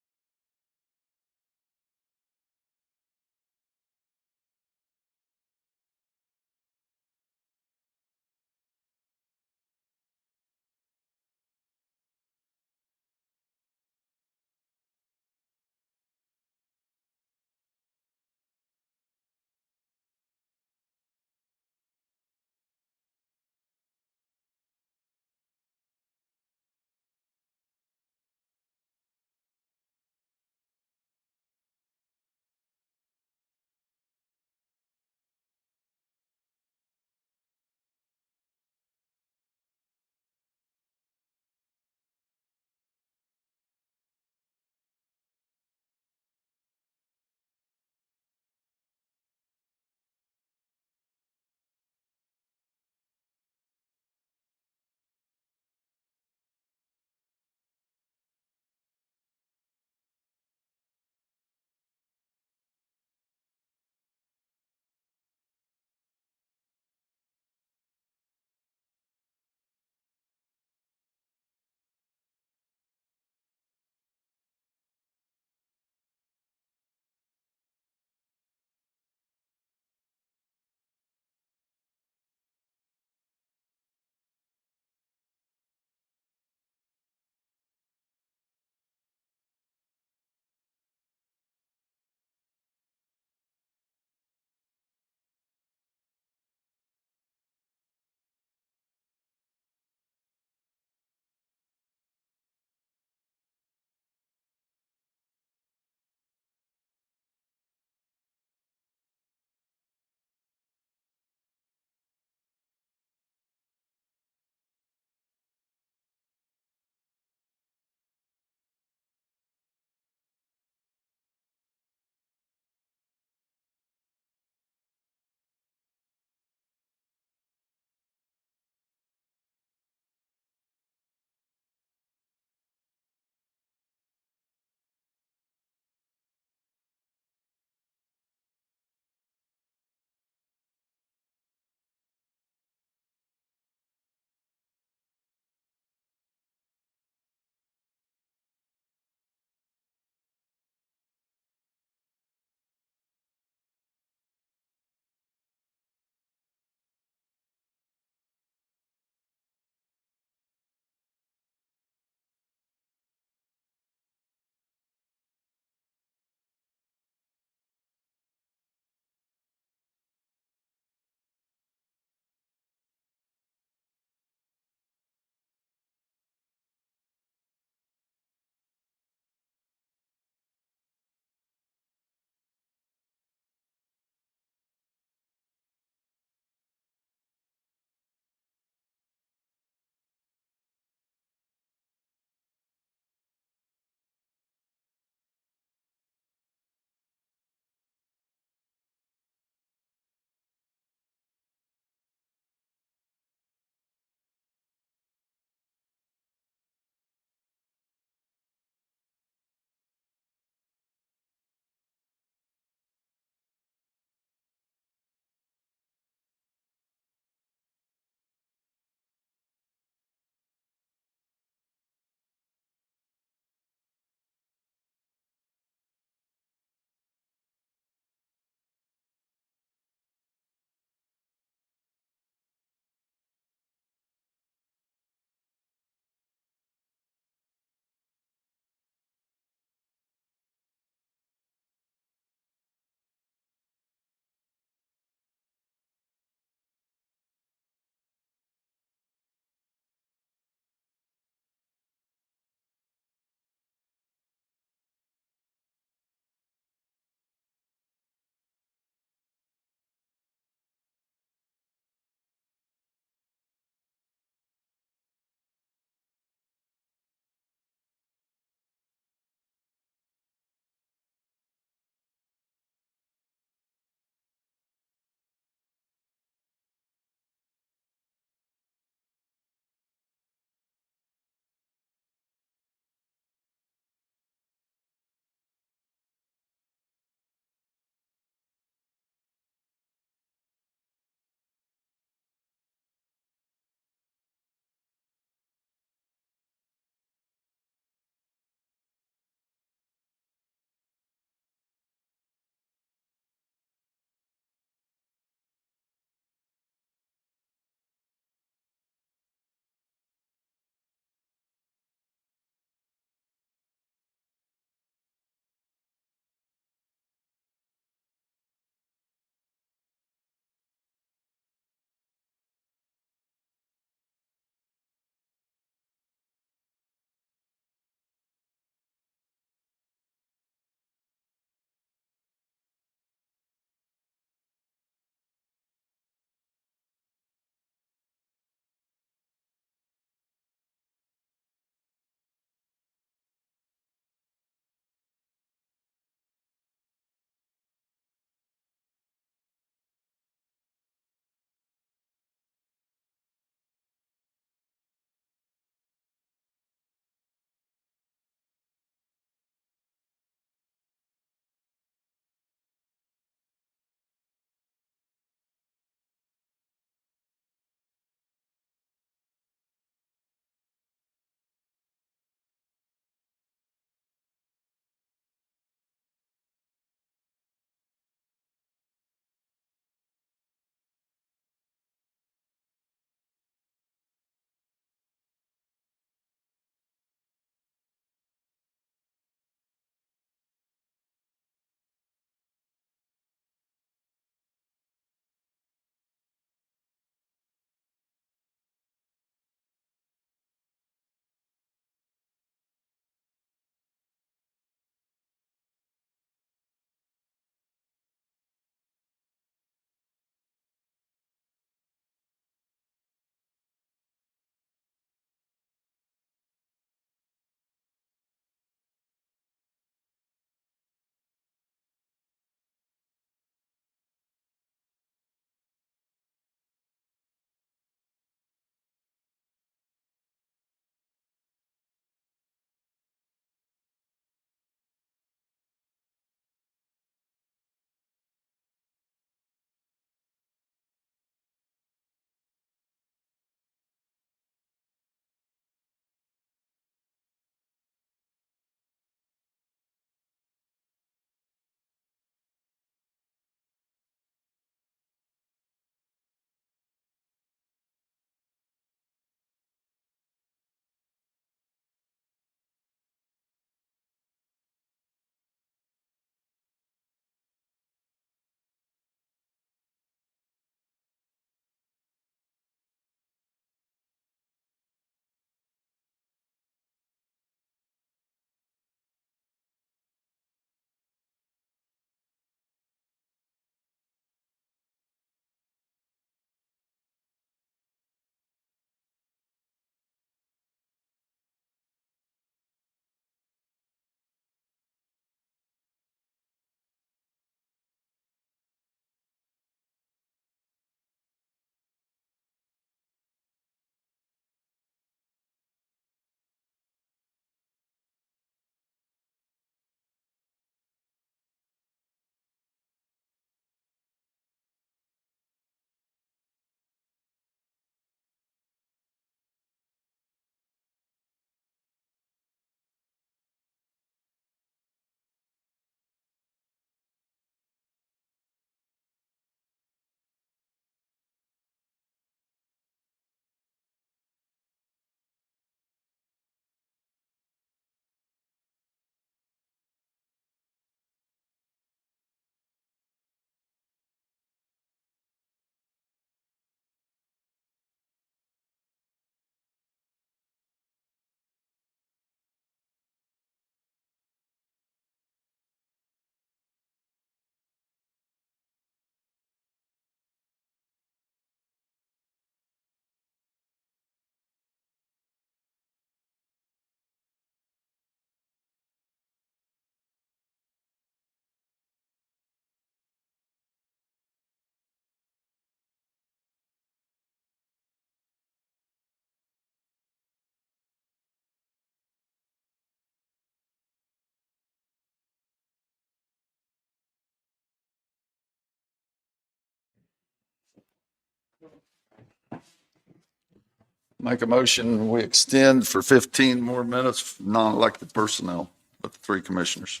Make a motion, we extend for 15 more minutes for non-elected personnel with the three commissioners.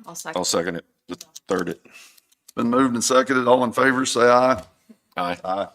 I'll second. I'll second it, third it. Been moved and seconded. All in favor, say aye. Aye. Aye.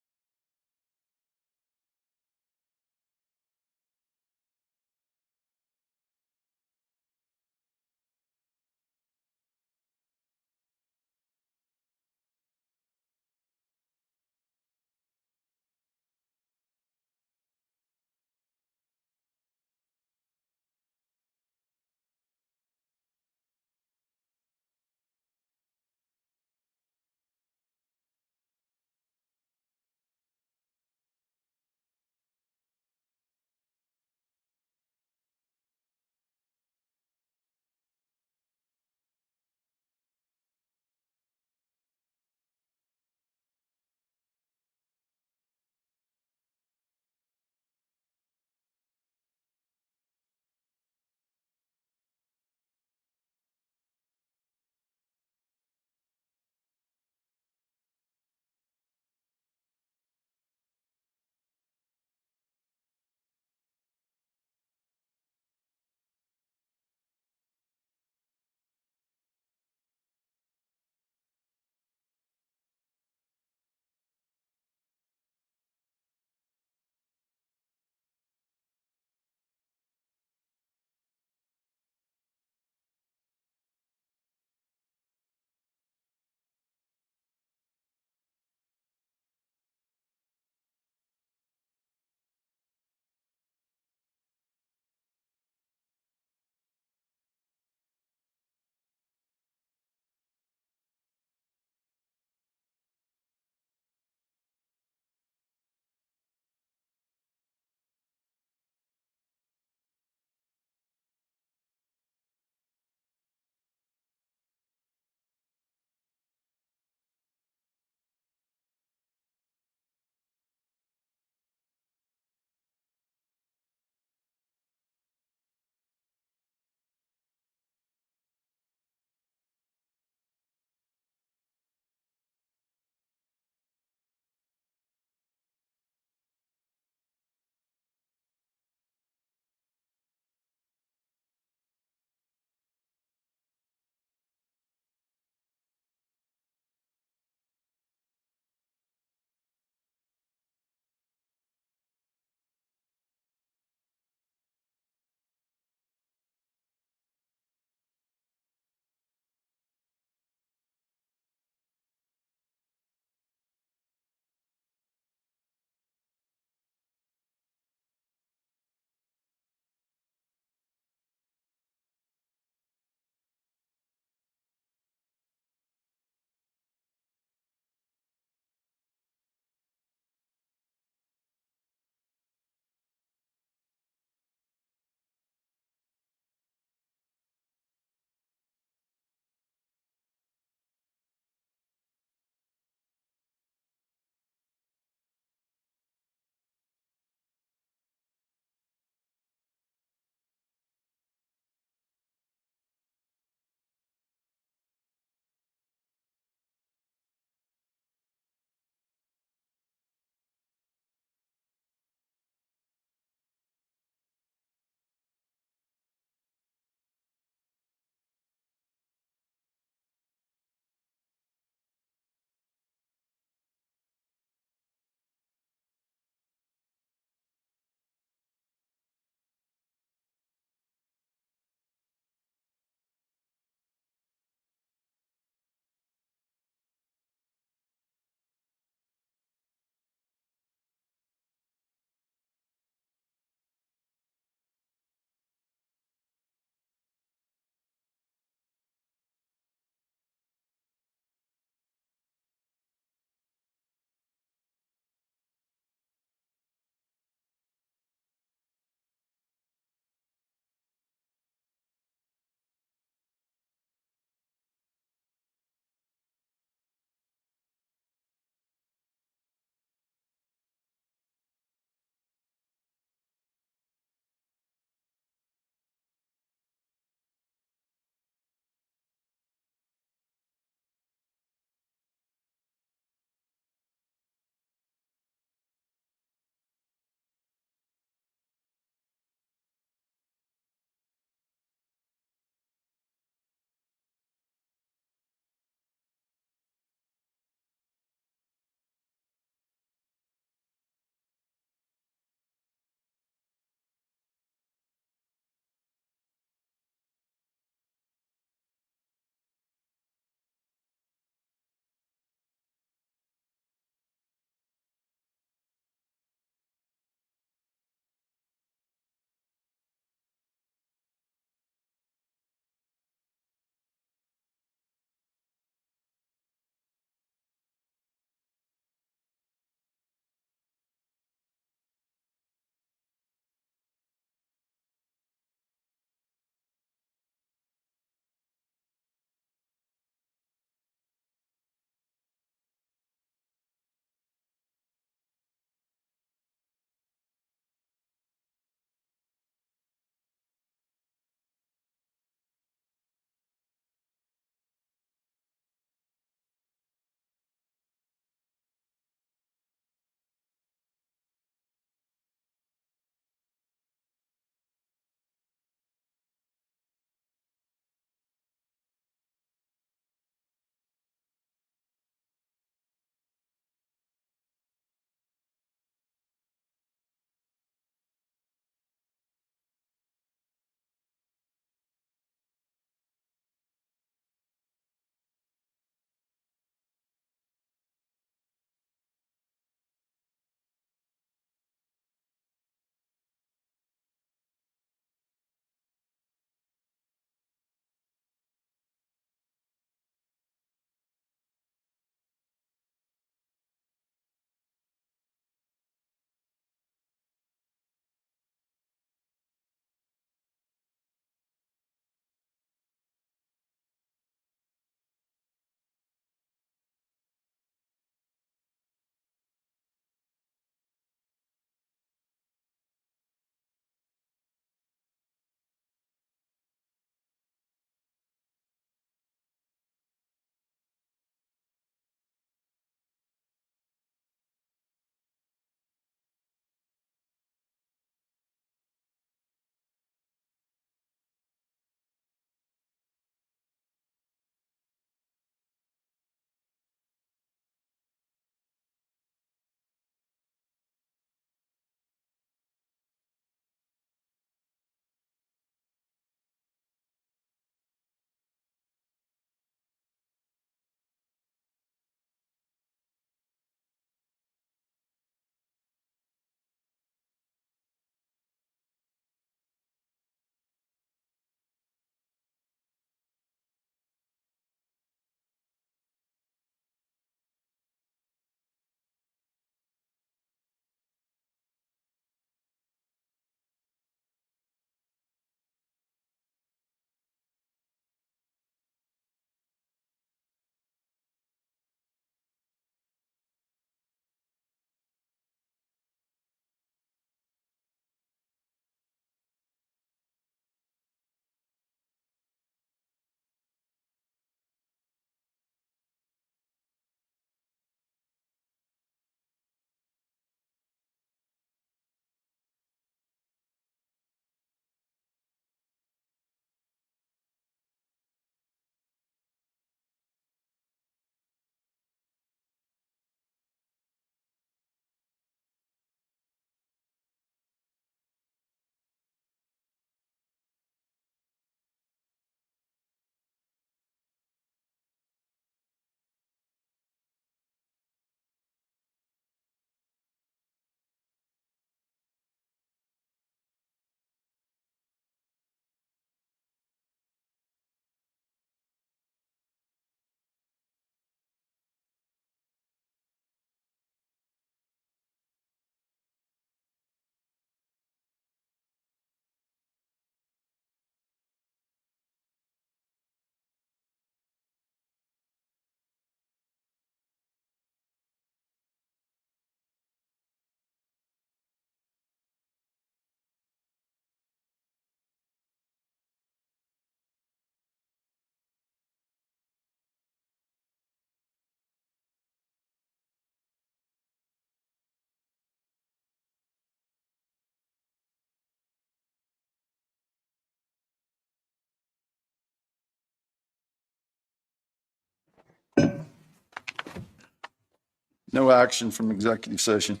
No action from executive session.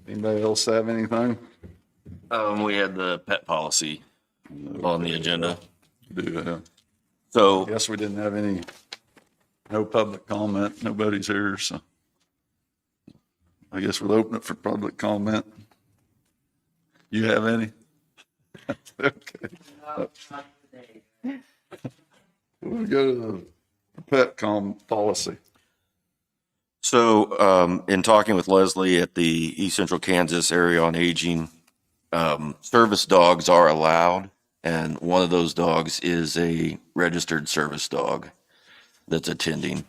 Anybody else have anything? We had the pet policy on the agenda. Do, So guess we didn't have any, no public comment. Nobody's here, so I guess we'll open it for public comment. You have any? Okay. We'll go to the pet policy. So, in talking with Leslie at the East Central Kansas Area on Aging, service dogs are allowed, and one of those dogs is a registered service dog that's attending.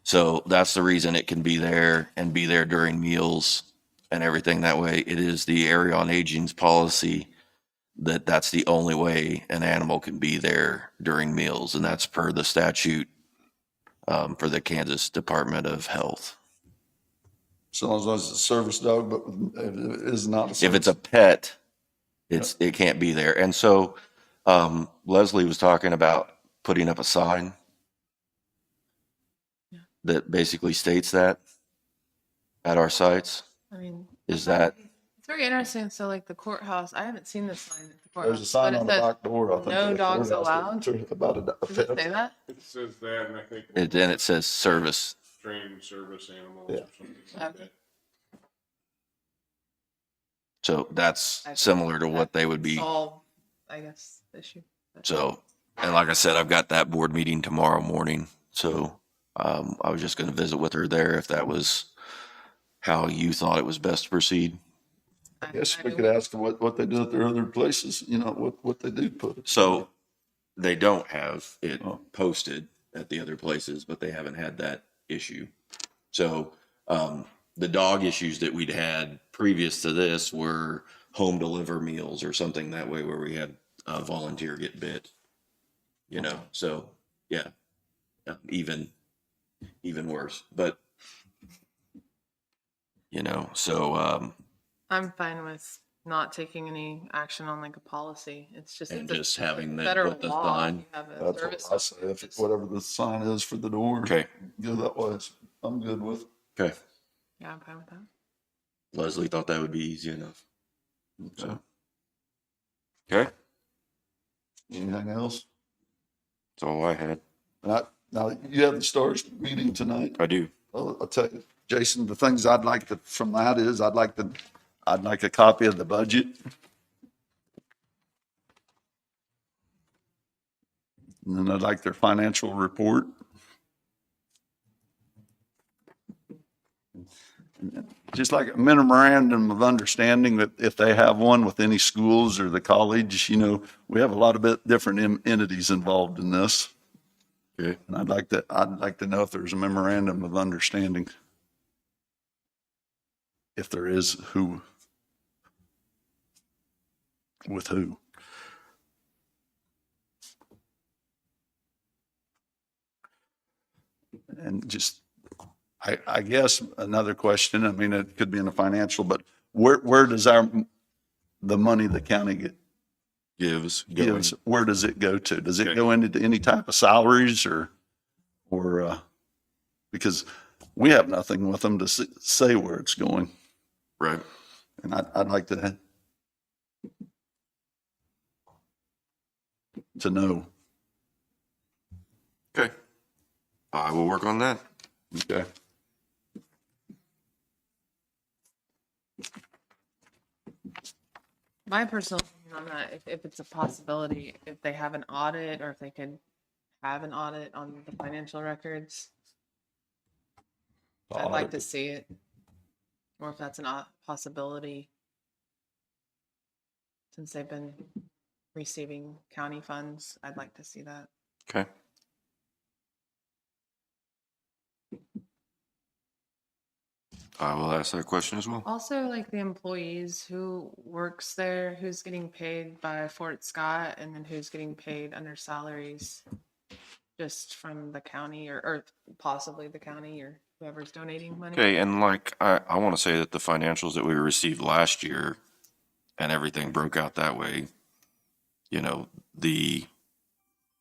So that's the reason it can be there and be there during meals and everything that way. It is the Area on Aging's policy that that's the only way an animal can be there during meals, and that's per the statute for the Kansas Department of Health. So long as it's a service dog, but it is not. If it's a pet, it can't be there. And so Leslie was talking about putting up a sign that basically states that at our sites. I mean, Is that, it's very interesting. So like the courthouse, I haven't seen this sign at the courthouse. There's a sign but it on the says back door, I think. no at the dogs courthouse allowed? About a Does it say pet. that? It says that, and I think. then it says service. Trained service animals Yeah. or something like Okay. that. So that's similar to what they would be. Solve, I guess, the issue. So, and like I said, I've got that board meeting tomorrow morning. So I was just going to visit with her there if that was how you thought it was best to proceed. I guess we could ask them what they do at their other places, what they do put it. So they don't have it Oh. posted at the other places, but they haven't had that issue. So the dog issues that we'd had previous to this were home deliver meals or something that way where we had a volunteer get bit, so yeah, even worse, but so I'm fine with not taking any action on like a policy. It's just. and it's a just having them federal put the law. sign. You have a That's service what I say, dog. if it's whatever the sign is for the door. Okay. Go that way, I'm good with. Okay. Yeah, I'm fine with that. Leslie thought that would be easy enough. So. Okay. Anything else? That's all I had. Now, you have the STARS meeting tonight. I do. Well, I'll tell you, Jason, the things I'd like from that is, I'd like a copy of the budget. And then I'd like their financial report. Just like a memorandum of understanding that if they have one with any schools or the college, we have a lot of different entities involved in this. Okay. And I'd like to know if there's a memorandum of understanding. If there is, who? With who? And just, I guess another question, I mean, it could be in the financial, but where does the money the county Gives. gives, where does it go to? Does it Okay. go into any type of salaries or, because we have nothing with them to say where it's going. Right. And I'd like to know. Okay. I will work on that. Okay. My personal opinion on that, if it's a possibility, if they have an audit or if they could have an audit on the financial records, I'd like to see it. Or if that's a possibility. Since they've been receiving county funds, I'd like to see that. Okay. I will ask that question as well. Also, like the employees who works there, who's getting paid by Fort Scott and then who's getting paid under salaries just from the county or possibly the county or whoever's donating money. Okay, and like I want to say that the financials that we received last year and everything broke out that way. The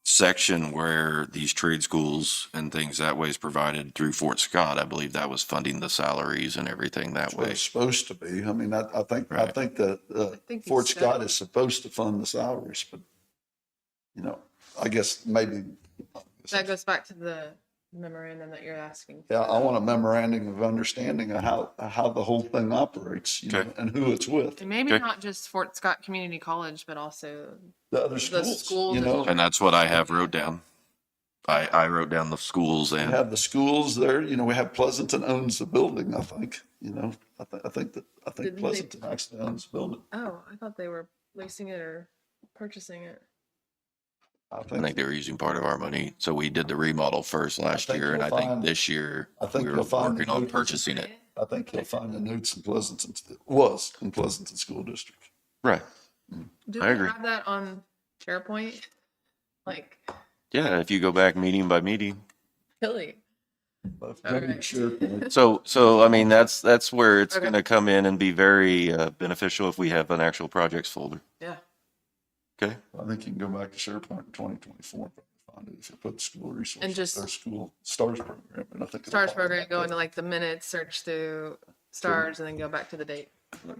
section where these trade schools and things that way is provided through Fort Scott, I believe that was funding the salaries and everything that That's what way. it's supposed to be. I mean, I think Right. that, think you Fort said- Scott is supposed to fund the salaries, but, you know, I guess maybe. That goes back to the memorandum that you're asking. Yeah, I want a memorandum of understanding of how the whole thing operates, you know, Okay. and who it's with. And maybe Okay. not just Fort Scott Community College, but also The other the schools, school you know, And that's what I have wrote down. I wrote down the schools we and have the schools there, you know, we have Pleasanton owns the building, I think, you know, I think Didn't they- Pleasanton actually owns the building. Oh, I thought they were leasing it or purchasing it. I think they were using part of our money. So we did the remodel first last think year, and you'll I think find- this year I think we were you'll find working on that- purchasing it. I think you'll find the notes in Pleasanton, was in Pleasanton School District. Right. Do I we agree. have that on SharePoint? Like, Yeah, if you go back meeting by meeting. really? But All right. sure. So I mean, that's where it's Okay. going to come in and be very beneficial if we have an actual projects folder. Yeah. Okay. I think you can go back to SharePoint in 2024 and probably find it if you put school resources. And just- or school STARS program. And I think it'll Stars pop program, back go up. into like the minutes, search through stars, and then go back to the date.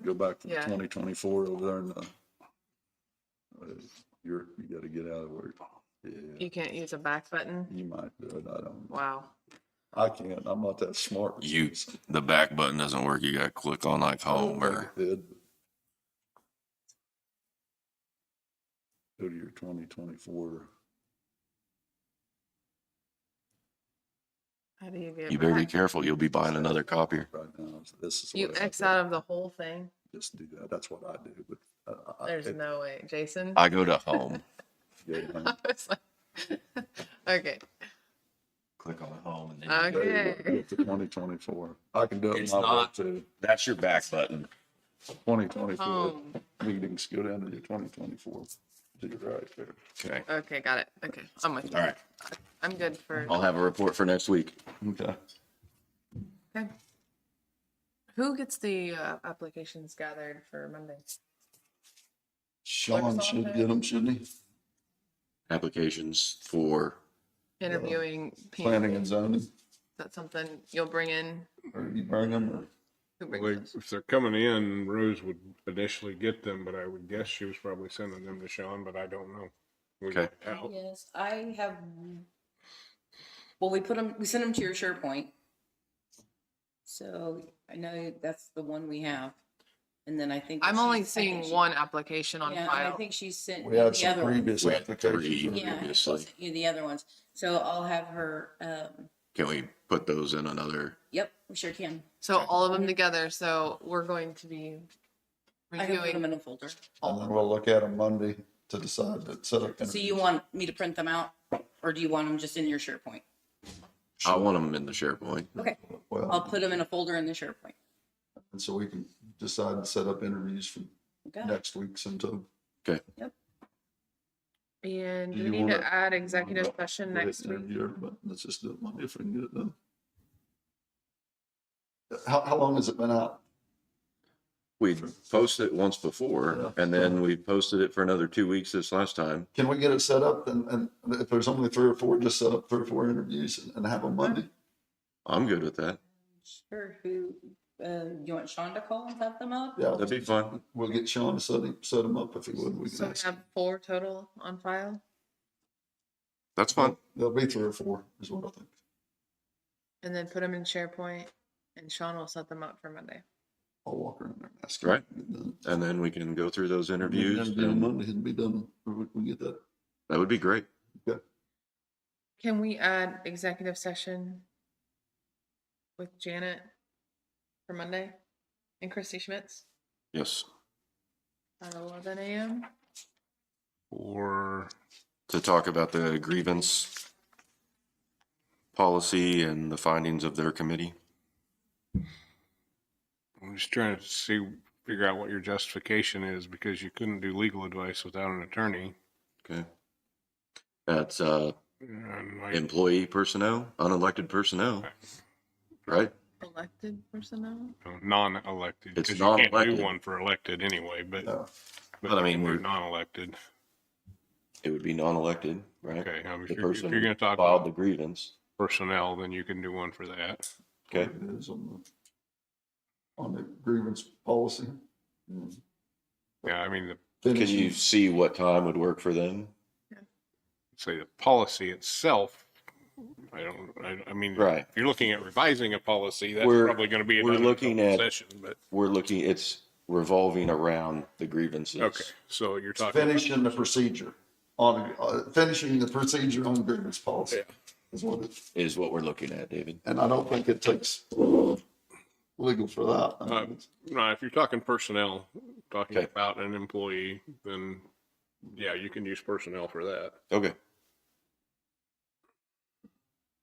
Go back to the Yeah. 2024 over there and, you gotta get out of where, yeah, You can't use a back button. you might do it. I don't, Wow. I can't. I'm not that smart. The back button doesn't work. You got to click on like I don't home think or it did. Go to your 2024. How do you get? you better be back? careful. You'll be buying another copier. Right now, this is. You what I X do. out of the whole thing? Just do that. That's what I do, but. There's no way. Jason? I go to home. I was like, okay. Click on home and Okay. To 2024. I can do it It's my way not- too. That's your back button. 2024 Home. meetings, go down to your 2024. To your right there. Okay. Okay, got it. Okay, I'm with you. All right. I'm good for, I'll have a report for next week. Okay. okay. Who gets the applications gathered for Monday? Sean Microsoft should there? get them, shouldn't he? Applications for Interviewing Planning people. and zoning, Is that something you'll bring in? or you bring them, or? Who brings Well, those? if they're coming in, Rose would initially get them, but I would guess she was probably sending them to Sean, but I don't know. We Okay. can tell. Yes, I have, well, we sent them to your SharePoint. So I know that's the one we have. And then I think. I'm only I think seeing she- one application on Yeah, and I file. think she sent We you had the some other ones. previous We had applications. three. Yeah, she previously. sent you the other ones. So I'll have her, Can we put those in another? yep, we sure can. So all of them together, so we're going to be I can put them reviewing in a folder. And all then of we'll look at them Monday to decide to set up. So you want me to print them out or do you want them just in your SharePoint? I want them in the SharePoint. Okay, I'll Well, put them in a folder in the SharePoint. and so we can decide to set up interviews for Okay. next week sometime. Okay. And Do do you we need to wanna- add executive session We'll next week? interview everybody. Let's just do it Monday if we can get it done. How long has it been out? We posted it once before and then we posted it for another 2 weeks this last time. Can we get it set up and if there's only 3 or 4, just set up 3 or 4 interviews and have them Monday? I'm good with that. Sure, you want Sean to call and set them up? Yeah. That'd be fun. We'll get Sean to set them up if he would. We So can we ask. have 4 total on file, That's fun. There'll be 3 or 4 is what I think. and then put them in SharePoint, and Sean will set them up for Monday. I'll walk around there and ask. him. Right. And then we can go through those interviews. Interview on and Monday and be done. We can get that. That would be great. Can we add executive session with Janet for Monday and Christy Schmitz Yes. at 11 a.m.? Or To talk about the grievance policy and the findings of their committee. I'm just trying to figure out what your justification is because you couldn't do legal advice without an attorney. Okay. That's And like, employee personnel, unelected personnel, right? Elected personnel? non-elected. It's 'cause you can't non-elected. do one for elected anyway, but Yeah. But I you mean, can do we're- non-elected. It would be non-elected. right? Okay, if The you're person going to talk filed the about grievance. personnel, then you can do one for that. Okay. It is on the grievance policy. Yeah, I mean, the Can Finishing. you see what time would work for them? say the policy itself, I mean, Right. if you're looking at revising a policy, that's We're- probably going to be we're another looking open at- session, but, It's revolving around the grievances. okay, so you're talking. Finishing the procedure finishing the procedure on grievance policy. Yeah. Is what it, Is what we're looking at, David. and I don't think it takes legal for that. I mean, it's- No, if you're talking personnel, talking Okay. about an employee, then yeah, you can use personnel for that. Okay.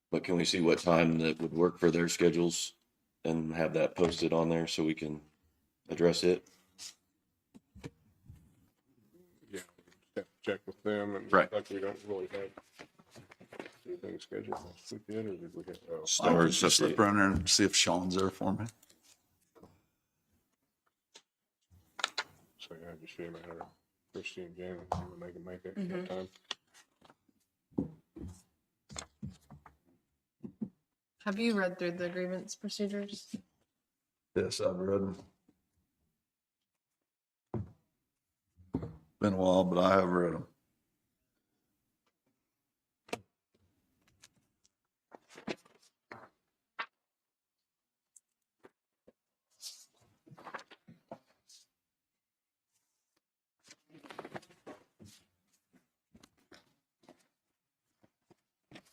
But can we see what time that would work for their schedules and have that posted on there so we can address it? Yeah, have to check with them and Right. like we don't really have anything scheduled this weekend, or did we have? Oh. I Stars could just slip update. around there and see if Sean's there for me. So yeah, just see a matter of Christie and Jan, when they can make it that time. Have you read through the grievance procedures? Yes, I've read them. Been a while, but I have read them.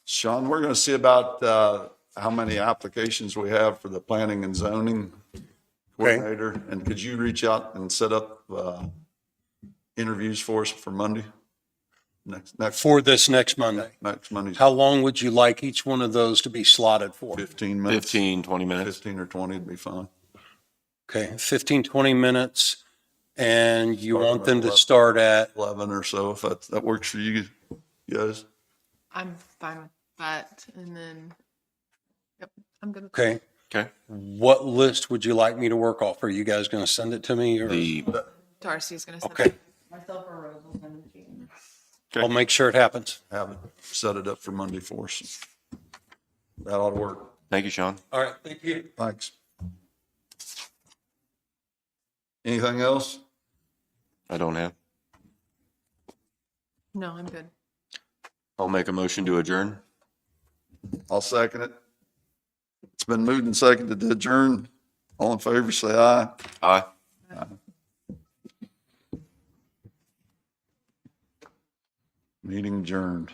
Sean, we're going to see about how many applications we have for the planning and zoning Okay. coordinator. And could you reach out and set up interviews for us for Monday? Next For this next Monday. Monday, How long would you like each one of those to be slotted for? 15 minutes. 15, 20 minutes. 15 or 20 would be fine. Okay, 15, 20 minutes. And you Start want them to about start at, 11 or so, if that works for you guys. I'm fine with that. And then, yep, I'm good with okay, Okay. what list would you like me to work off? Are you guys going to send it to me or? The, Darcy's gonna send Okay, it. Myself or Rose will send it to you. I'll make sure it happens. Have it, set it up for Monday for us. That ought to work. thank you, Sean. All right, thank you. Thanks. Anything else? I don't have. No, I'm good. I'll make a motion to adjourn. I'll second it. It's been moved and seconded to adjourn. All in favor, say aye. Aye. Meeting adjourned.